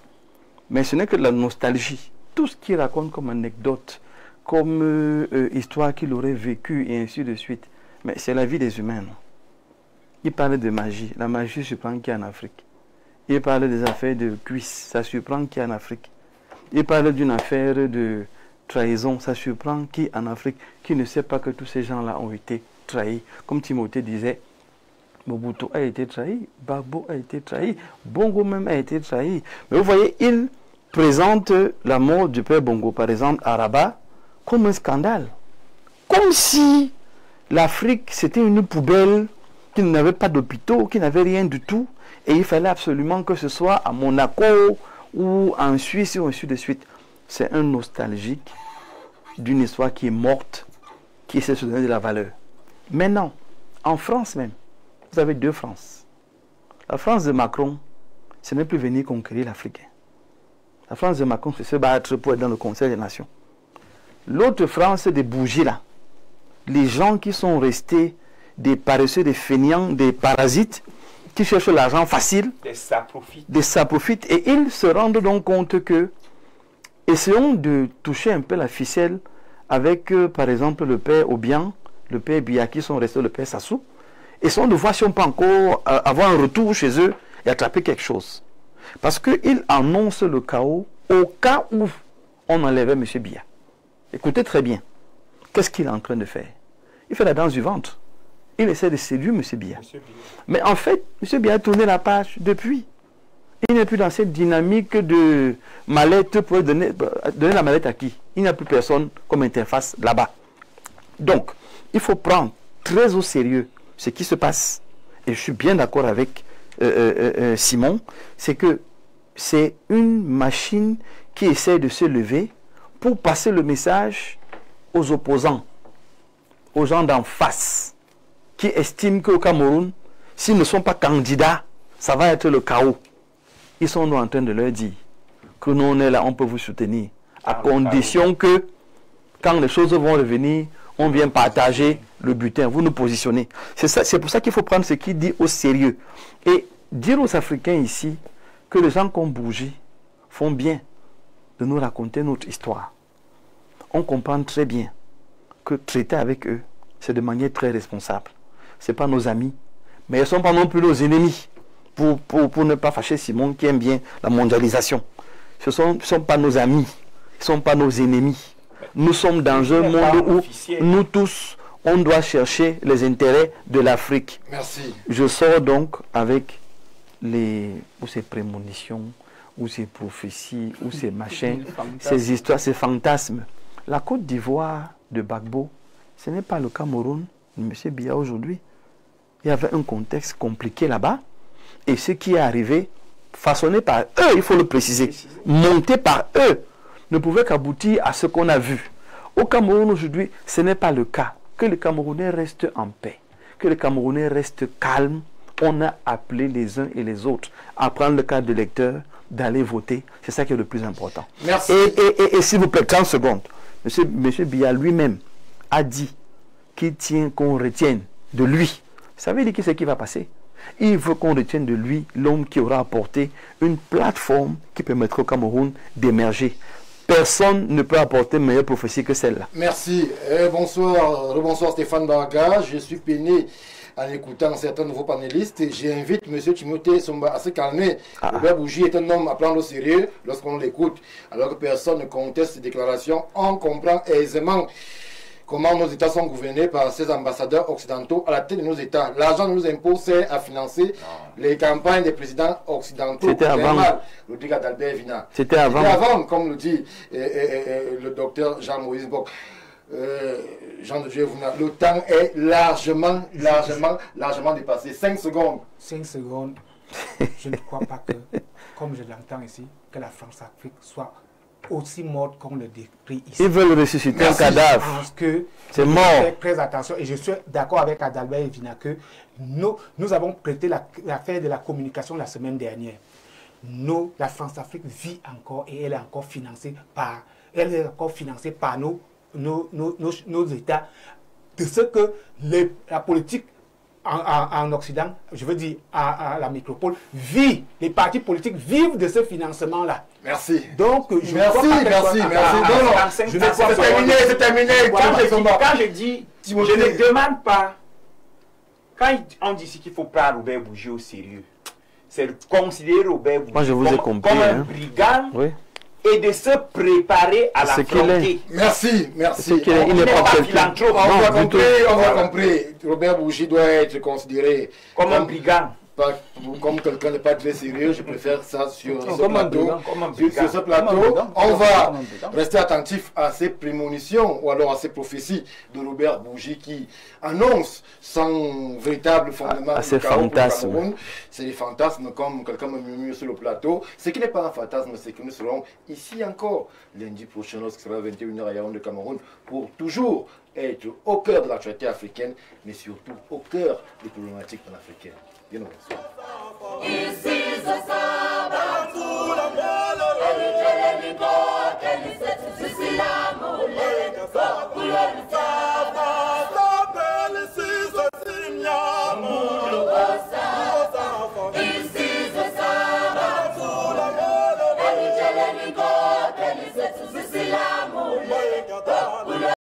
F: Mais ce n'est que de la nostalgie. Tout ce qu'il raconte comme anecdote, comme histoire qu'il aurait vécue et ainsi de suite. Mais c'est la vie des humains. Non? Il parlait de magie. La magie surprend qui en Afrique. Il parlait des affaires de cuisses. Ça surprend qui en Afrique. Il parlait d'une affaire de trahison. Ça surprend qui en Afrique, qui ne sait pas que tous ces gens-là ont été trahis. Comme Timothée disait, Mobutu a été trahi, Gbagbo a été trahi, Bongo même a été trahi. Mais vous voyez, il présente la mort du père Bongo, par exemple, à Rabat, comme un scandale. Comme si l'Afrique, c'était une poubelle, qui n'avait pas d'hôpitaux, qui n'avait rien du tout, et il fallait absolument que ce soit à Monaco ou en Suisse ou ainsi de suite. C'est un nostalgique d'une histoire qui est morte, qui essaie de se donner de la valeur. Maintenant, en France même, vous avez deux France. La France de Macron, ce n'est plus venir conquérir l'Afrique. La France de Macron, c'est se battre pour être dans le Conseil des Nations. L'autre France des bougies là, les gens qui sont restés des paresseux, des fainéants, des parasites, qui cherchent l'argent facile, des saprophytes, et ils se rendent donc compte que, essayons de toucher un peu la ficelle avec, par exemple, le père Obiang, le père Biya, qui sont restés, le père Sassou, essayons de voir si on peut encore avoir un retour chez eux et attraper quelque chose. Parce qu'ils annoncent le chaos au cas où on enlevait M. Biya. Écoutez très bien. Qu'est-ce qu'il est en train de faire?
G: il fait la danse du ventre. Il essaie de séduire M. Biya. Mais en fait, M. Biya a tourné la page depuis. Il n'est plus dans cette dynamique de mallette pour donner la mallette à qui? Il n'y a plus personne comme interface là-bas. Donc, il faut prendre très au sérieux ce qui se passe. Et je suis bien d'accord avec Simon, c'est que c'est une machine qui essaie de se lever pour passer le message aux opposants, aux gens d'en face, qui estiment qu'au Cameroun, s'ils ne sont pas candidats, ça va être le chaos. Ils sont en train de leur dire que nous on est là, on peut vous soutenir, à condition que quand les choses vont revenir, on vient partager le butin, vous nous positionnez. C'est pour ça qu'il faut prendre ce qu'il dit au sérieux. Et dire aux Africains ici que les gens comme Bougie font bien de nous raconter notre histoire. On comprend très bien que traiter avec eux, c'est de manière très responsable. Ce n'est pas nos amis, mais ils ne sont pas non plus nos ennemis. Pour ne pas fâcher Simon qui aime bien la mondialisation. Ce ne sont pas nos amis, ils ne sont pas nos ennemis. Nous sommes dans un monde où nous tous, on doit chercher les intérêts de l'Afrique.
A: Merci.
G: Je sors donc avec ces prémonitions, ou ces prophéties, ou ces machins, ces histoires, ces fantasmes. La Côte d'Ivoire de Gbagbo, ce n'est pas le Cameroun de M. Biya aujourd'hui. Il y avait un contexte compliqué là-bas. Et ce qui est arrivé, façonné par eux, il faut le préciser, monté par eux, ne pouvait qu'aboutir à ce qu'on a vu. Au Cameroun aujourd'hui, ce n'est pas le cas. Que les Camerounais restent en paix, que les Camerounais restent calmes. On a appelé les uns et les autres à prendre le carte d'électeur, d'aller voter. C'est ça qui est le plus important.
A: Merci.
G: Et s'il vous plaît, 30 secondes. Monsieur Biya lui-même a dit qu'il tient qu'on retienne de lui. Vous savez dire qui c'est qui va passer? Il veut qu'on retienne de lui l'homme qui aura apporté une plateforme qui permettra au Cameroun d'émerger. Personne ne peut apporter une meilleure prophétie que celle-là.
A: Merci. Bonsoir Stéphane Baraka. Je suis peiné en écoutant certains nouveaux panélistes. J'invite M. Timothée Somba à se calmer. Robert Bougie est un homme à prendre au sérieux lorsqu'on l'écoute. Alors que personne ne conteste ses déclarations, on comprend aisément comment nos États sont gouvernés par ces ambassadeurs occidentaux à la tête de nos États. L'argent de nos impôts sert à financer les campagnes des présidents occidentaux.
G: C'était avant.
A: Rodrigue Adalbert Vina.
G: C'était avant,
A: comme le dit le docteur Jean-Moïse Bock. Jean de Dieu, le temps est largement dépassé. 5 secondes.
C: 5 secondes. Je ne crois pas que, comme je l'entends ici, que la France-Afrique soit aussi morte qu'on le décrit ici.
G: Ils veulent ressusciter un cadavre.
C: Je pense que
G: c'est mort.
C: Faire très attention. Et je suis d'accord avec Adalbert Vina que nous avons prêté l'affaire de la communication la semaine dernière. La France-Afrique vit encore et elle est encore financée par nos États. De ce que la politique en Occident, je veux dire à la métropole, vit, les partis politiques vivent de ce financement-là.
A: Merci.
C: Donc,
A: c'est terminé.
D: Quand je dis, je ne demande pas, quand on dit qu'il ne faut pas Robert Bougie au sérieux, c'est de considérer Robert Bougie comme un brigand. Oui. Et de se préparer à l'affronter.
A: Merci.
G: Il n'est pas philanthrope.
A: On a compris. Robert Bougie doit être considéré
D: comme un brigand.
A: Comme quelqu'un n'est pas très sérieux, je préfère ça sur ce plateau. Sur ce plateau, on va rester attentif à ces prémonitions ou alors à ces prophéties de Robert Bougie qui annonce sans véritable fondement
G: à ces fantasmes.
A: C'est des fantasmes comme quelqu'un me murmure sur le plateau. Ce qui n'est pas un fantasme, c'est que nous serons ici encore lundi prochain lorsqu'il sera 21h à Yaoundé, Cameroun, pour toujours être au cœur de l'actualité africaine, mais surtout au cœur des problématiques panafricaines. Bien au revoir.